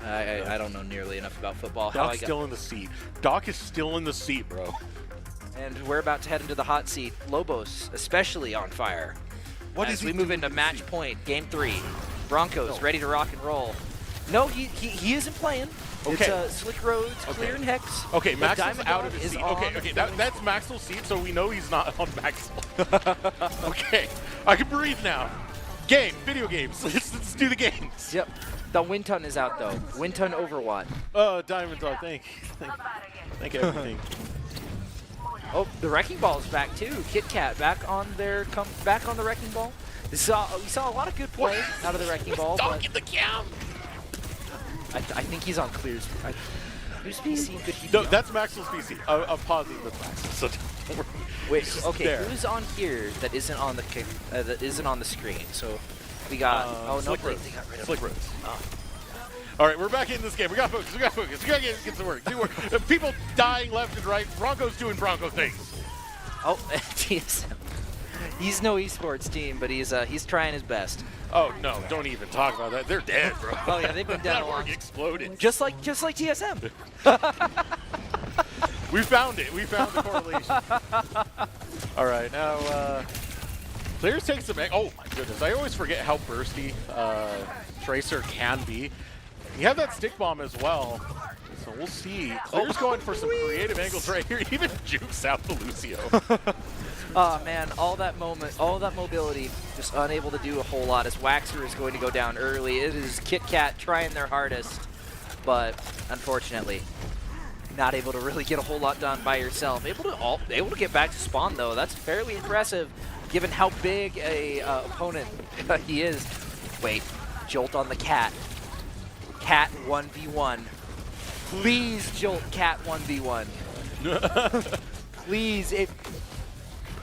I don't know nearly enough about football. Doc's still in the seat. Doc is still in the seat, bro. And we're about to head into the hot seat. Lobos especially on fire. As we move into match point, game 3. Broncos ready to rock and roll. No, he isn't playing. Okay. It's Slick Roads, Clear and Hex. Okay, Maxwell's out of his seat. Okay, that's Maxwell's seat, so we know he's not on Maxwell. Okay, I can breathe now. Video games. Let's do the games. Yep. The Winton is out though. Winton Overwatch. Diamond Dog, thank everything. Oh, the Wrecking Ball is back too. Kit Kat back on the Wrecking Ball. We saw a lot of good play out of the Wrecking Ball. Dog in the cam. I think he's on Clear's. Whose PC could he be? No, on? that's Maxwell's PC. I'm positive that's Maxwell. So don't worry. Wait, okay, there. who's on here that isn't on the screen? So we got Slick they Roads. got rid of Slick him. Roads. Oh. All right, we're back in this game. We got focus. We got to get to work. People dying left and right. Broncos doing Bronco things. Oh, TSM. He's no esports team, but he's trying his best. Oh no! Don't even talk about that. They're dead, bro. Oh yeah, they've been dead a long. Exploded. Just like TSM. We found it. We found the correlation. All right, now Clears takes some. Oh my goodness! I always forget how bursty Tracer can be. You have that stick bomb as well. So we'll see. Clear's going for some creative angles right here. Even jukes out the Lucio. Oh man, all that mobility, just unable to do a whole lot as Waxer is going to go down early. It is Kit Kat trying their hardest, but unfortunately, not able to really get a whole lot done by yourself. Able to get back to spawn though. That's fairly impressive, given how big a opponent he is. Wait, Jolt on the Cat. Cat 1v1. Please, Jolt Cat 1v1. Please,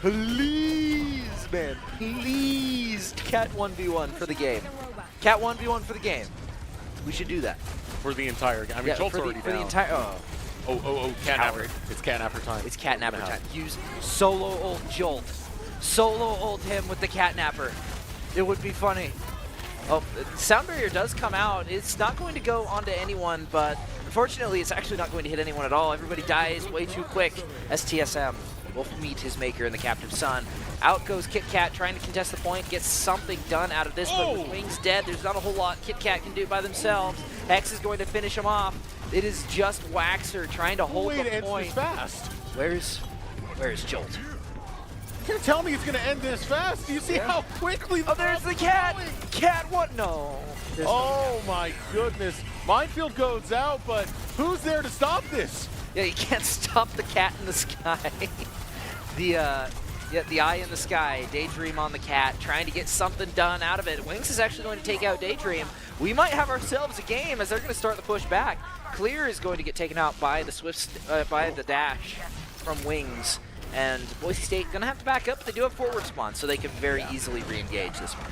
please, man. Please, Cat 1v1 for the game. Cat 1v1 for the game. We should do that. For the entire game. I mean, Jolt's already down. For the entire. Oh, Catnapper. It's Catnapper time. It's Catnapper time. Use solo ult Jolt. Solo ult him with the Catnapper. It would be funny. Oh, Sound Barrier does come out. It's not going to go onto anyone, but unfortunately, it's actually not going to hit anyone at all. Everybody dies way too quick as TSM will meet his maker in the Captive Sun. Out goes Kit Kat trying to contest the point, gets something done out of this, but with Wings dead, there's not a whole lot Kit Kat can do by themselves. Hex is going to finish him off. It is just Waxer trying to hold Way to the end point. this fast. Where's Jolt? You're gonna tell me it's gonna end this fast? Do you see how quickly? Oh, there's the cat. Cat, what? No. There's no Oh my goodness. Minefield goes out, but who's there to stop this? Yeah, you can't stop the cat in the sky. The eye in the sky, Daydream on the cat, trying to get something done out of it. Wings is actually going to take out Daydream. We might have ourselves a game as they're going to start the push back. Clear is going to get taken out by the by the dash from Wings. And Boise State going to have to back up, but they do have forward spawn, so they can very easily re-engage this one.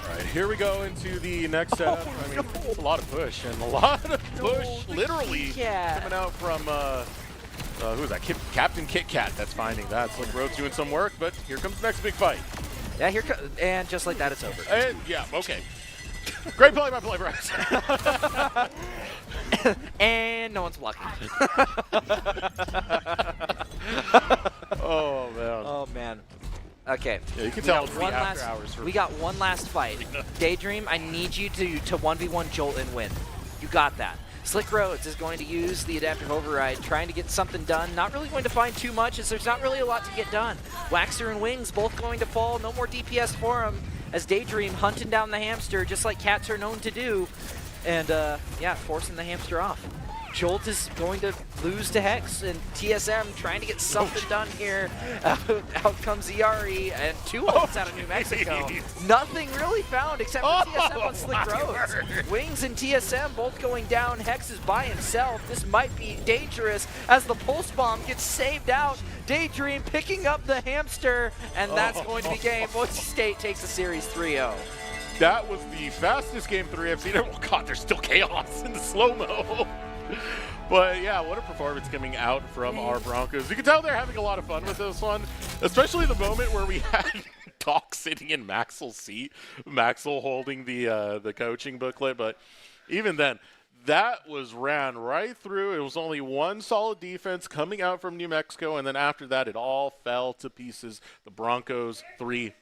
All right, here we go into the next setup. I mean, it's a lot of push and a lot of push, literally coming out from who is that? Captain Kit Kat that's finding that. Slick Road's doing some work, but here comes the next big fight. Yeah, and just like that, it's over. And yeah, okay. Great play by play, Bryce. And no one's blocking. Oh man. Oh man. Okay. Yeah, you can tell it's one after hours. we got one last fight. Daydream, I need you to 1v1 Jolt and win. You got that. Slick Roads is going to use the adaptive override, trying to get something done. Not really going to find too much, as there's not really a lot to get done. Waxer and Wings both going to fall. No more DPS for him, as Daydream hunting down the hamster, just like cats are known to do. And yeah, forcing the hamster off. Jolt is going to lose to Hex, and TSM trying to get something done here. Out comes Iari, and 2 ults out of New Mexico. Nothing really found except for TSM on Slick Roads. Wings and TSM both going down. Hex is by himself. This might be dangerous as the pulse bomb gets saved out. Daydream picking up the hamster, and that's going to be game. Boise State takes the series 3-0. That was the fastest game 3 I've seen. Oh god, there's still chaos in the slow-mo. But yeah, what a performance coming out from our Broncos. You can tell they're having a lot of fun with this one, especially the moment where we had Doc sitting in Maxwell's seat, Maxwell holding the coaching booklet. But even then, that was ran right through. It was only one solid defense coming out from New Mexico, and then after that, it all fell to pieces. The Broncos 3-0.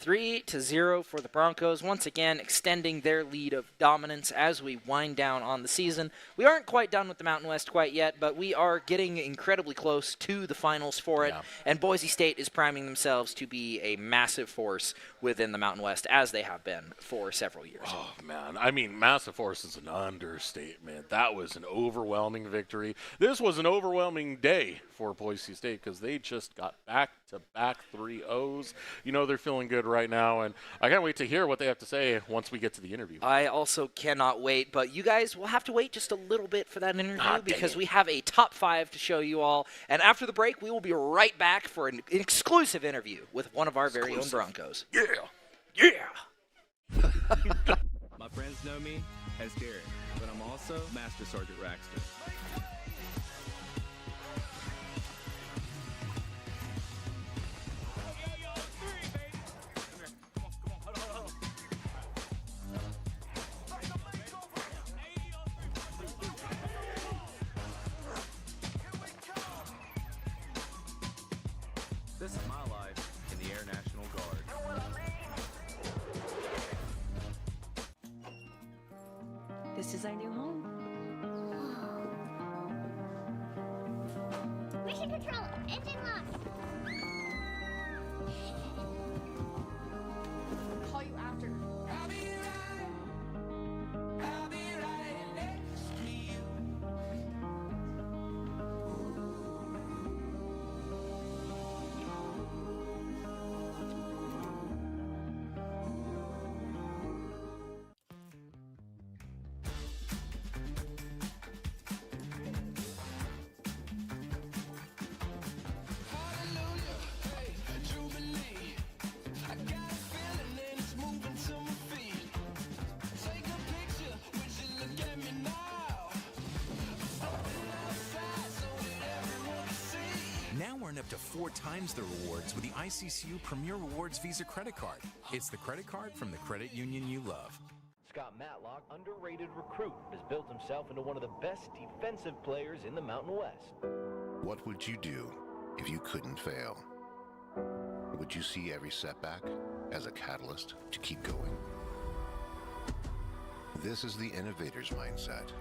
3-0 for the Broncos, once again extending their lead of dominance as we wind down on the season. We aren't quite done with the Mountain West quite yet, but we are getting incredibly close to the finals for it, and Boise State is priming themselves to be a massive force within the Mountain West, as they have been for several years. Oh, man. I mean, massive force is an understatement. That was an overwhelming victory. This was an overwhelming day for Boise State because they just got back-to-back 3-0s. You know they're feeling good right now, and I can't wait to hear what they have to say once we get to the interview. I also cannot wait, but you guys will have to wait just a little bit for that interview because we have a top 5 to show you all, and after the break, we will be right back for an exclusive interview with one of our very own Broncos. Yeah! My friends know me as Garrett, but I'm also Master Sergeant Raxton. This is my life in the Air National Guard. This is our new home. Mission control, engine lock. I'll call you after. Now earn up to 4 times the rewards with the ICCU Premier Rewards Visa credit card. It's the credit card from the credit union you love. Scott Matlock, underrated recruit, has built himself into one of the best defensive players in the Mountain West. What would you do if you couldn't fail? Would you see every setback as a catalyst to keep going? This is the innovator's mindset,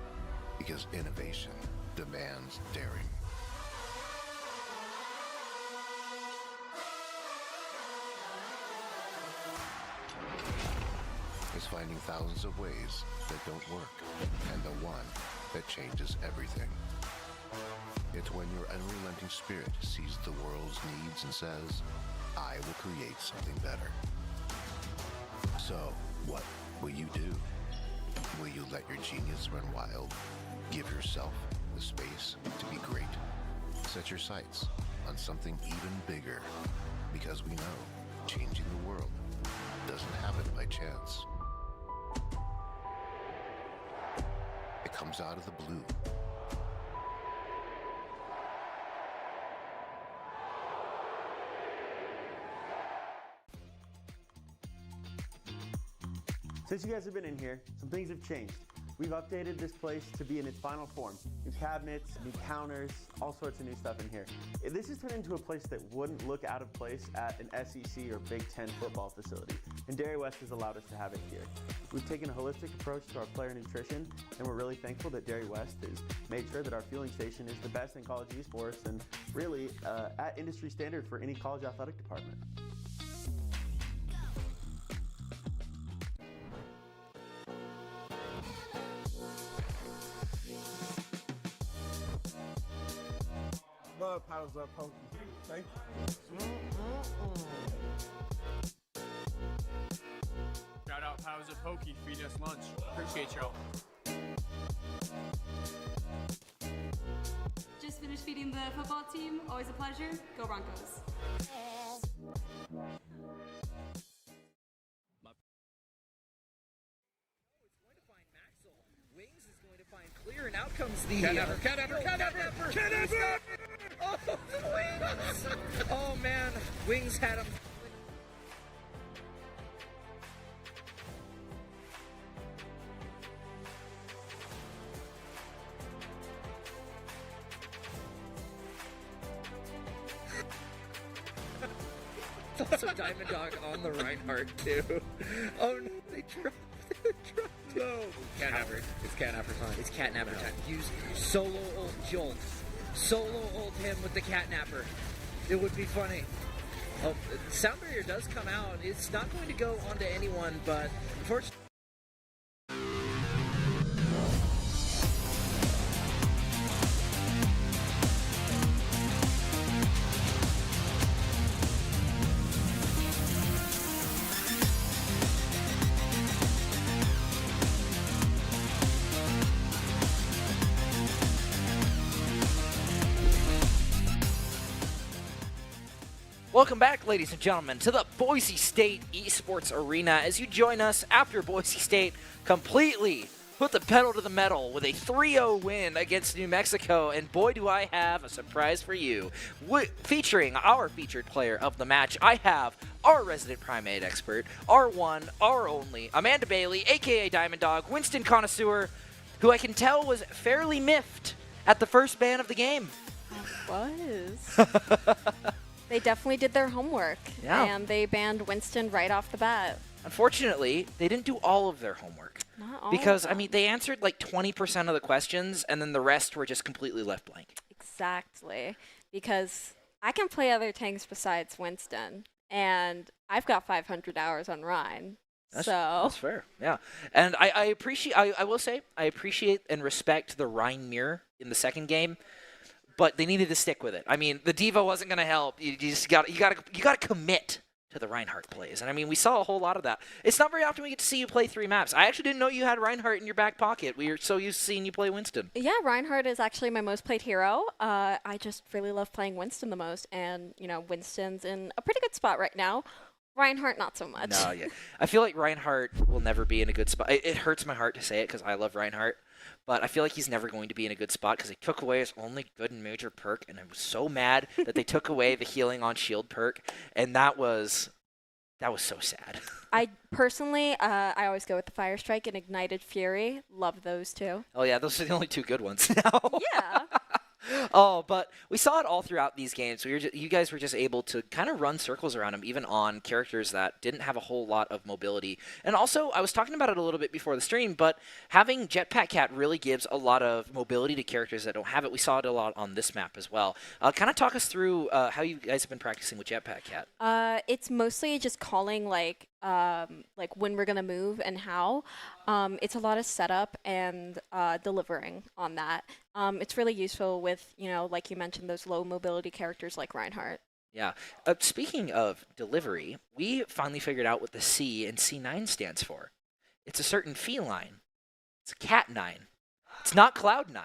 because innovation demands daring. It's finding thousands of ways that don't work, and the one that changes everything. It's when your unrelenting spirit sees the world's needs and says, I will create something better. So, what will you do? Will you let your genius run wild? Give yourself the space to be great. Set your sights on something even bigger, because we know changing the world doesn't happen by chance. It comes out of the blue. Since you guys have been in here, some things have changed. We've updated this place to be in its final form. New cabinets, new counters, all sorts of new stuff in here. This has turned into a place that wouldn't look out of place at an SEC or Big Ten football facility, and Dairy West has allowed us to have it here. We've taken a holistic approach to our player nutrition, and we're really thankful that Dairy West has made sure that our fueling station is the best in college esports and really at industry standard for any college athletic department. Love Powers Up Pokey. Thank you. Shout out Powers Up Pokey, feed us lunch. Appreciate y'all. Just finished feeding the football team. Always a pleasure. Go Broncos. Wings is going to find clear, and out comes the Catnapper! Oh, Wings! Oh man, Wings had him. Also, Diamond Dog on the Reinhardt too. Oh no, they dropped. No. Catnapper. It's Catnapper time. It's Catnapper time. Use solo ult Jolt. Solo ult him with the Catnapper. It would be funny. Oh, Sound Barrier does come out. It's not going to go onto anyone, but unfortunately. Welcome back, ladies and gentlemen, to the Boise State Esports Arena as you join us after Boise State completely put the pedal to the metal with a 3-0 win against New Mexico. And boy, do I have a surprise for you. Featuring our featured player of the match, I have our resident Primate expert, our one, our only, Amanda Bailey, a.k.a. Diamond Dog, Winston Connoisseur, who I can tell was fairly miffed at the first ban of the game. I was. They definitely did their homework, and they banned Winston right off the bat. Unfortunately, they didn't do all of their homework. Not all because, of them. I mean, they answered like 20% of the questions, and then the rest were just completely left blank. Exactly. Because I can play other tanks besides Winston, and I've got 500 hours on Rhine. That's fair, yeah. And I appreciate, I will say, I appreciate and respect the Rhine mirror in the second game. But they needed to stick with it. I mean, the Diva wasn't going to help. You just got to commit to the Reinhardt plays. And I mean, we saw a whole lot of that. It's not very often we get to see you play 3 maps. I actually didn't know you had Reinhardt in your back pocket. We are so used to seeing you play Winston. Yeah, Reinhardt is actually my most played hero. I just really love playing Winston the most. And, you know, Winston's in a pretty good spot right now. Reinhardt, not so much. No, yeah. I feel like Reinhardt will never be in a good spot. It hurts my heart to say it because I love Reinhardt. But I feel like he's never going to be in a good spot because they took away his only good and major perk, and I was so mad that they took away the healing on shield perk, and that was so sad. I personally, I always go with the Fire Strike and Ignited Fury. Love those two. Oh yeah, those are the only 2 good ones now. Yeah. Oh, but we saw it all throughout these games. You guys were just able to kind of run circles around him, even on characters that didn't have a whole lot of mobility. And also, I was talking about it a little bit before the stream, but having Jetpack Cat really gives a lot of mobility to characters that don't have it. We saw it a lot on this map as well. Kind of talk us through how you guys have been practicing with Jetpack Cat. It's mostly just calling like when we're gonna move and how. It's a lot of setup and delivering on that. It's really useful with, like you mentioned, those low mobility characters like Reinhardt. Yeah. Speaking of delivery, we finally figured out what the C in C9 stands for. It's a certain feline. It's a Cat 9. It's not Cloud 9.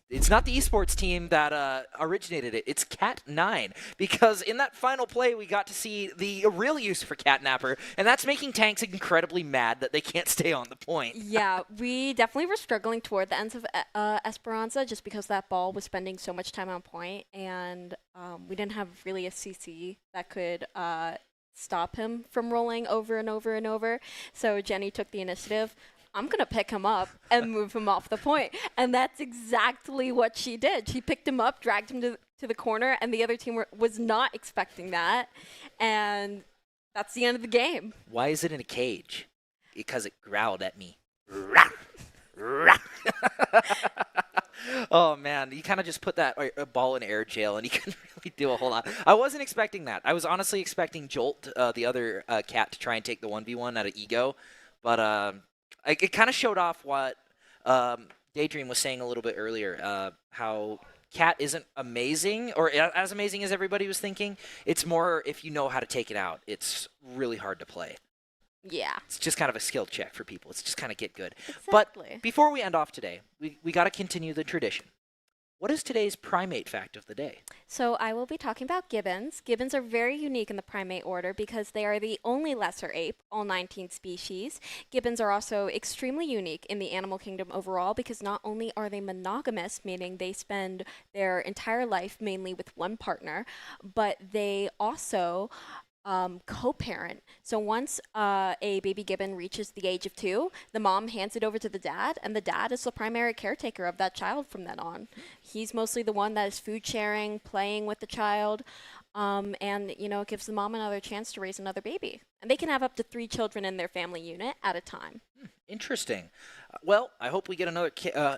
It's not the esports team that originated it. It's Cat 9. Because in that final play, we got to see the real use for Catnapper, and that's making tanks incredibly mad that they can't stay on the point. Yeah, we definitely were struggling toward the ends of Esperanca just because that ball was spending so much time on point, and we didn't have really a CC that could stop him from rolling over and over and over. So Jenny took the initiative. I'm going to pick him up and move him off the point. And that's exactly what she did. She picked him up, dragged him to the corner, and the other team was not expecting that. And that's the end of the game. Why is it in a cage? Because it growled at me. Oh, man. You kind of just put that ball in air jail, and you couldn't really do a whole lot. I wasn't expecting that. I was honestly expecting Jolt, the other cat, to try and take the 1v1 out of Ego. But it kind of showed off what Daydream was saying a little bit earlier, how Cat isn't amazing, or as amazing as everybody was thinking. It's more if you know how to take it out. It's really hard to play. Yeah. It's just kind of a skill check for people. It's just kind of get good. Exactly. But before we end off today, we got to continue the tradition. What is today's primate fact of the day? So I will be talking about gibbons. Gibbons are very unique in the primate order because they are the only lesser ape, all 19 species. Gibbons are also extremely unique in the animal kingdom overall because not only are they monogamous, meaning they spend their entire life mainly with one partner, but they also co-parent. So once a baby gibbon reaches the age of 2, the mom hands it over to the dad, and the dad is the primary caretaker of that child from then on. He's mostly the one that is food sharing, playing with the child, and it gives the mom another chance to raise another baby. And they can have up to 3 children in their family unit at a time. Interesting. Well, I hope we get another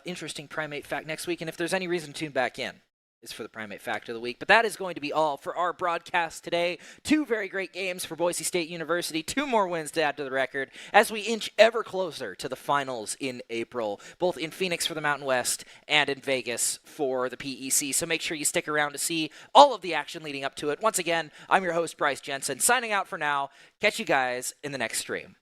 interesting primate fact next week, and if there's any reason to tune back in, is for the Primate Fact of the Week. But that is going to be all for our broadcast today. 2 very great games for Boise State University, 2 more wins to add to the record as we inch ever closer to the finals in April, both in Phoenix for the Mountain West and in Vegas for the PEC. So make sure you stick around to see all of the action leading up to it. Once again, I'm your host, Bryce Jensen, signing out for now. Catch you guys in the next stream.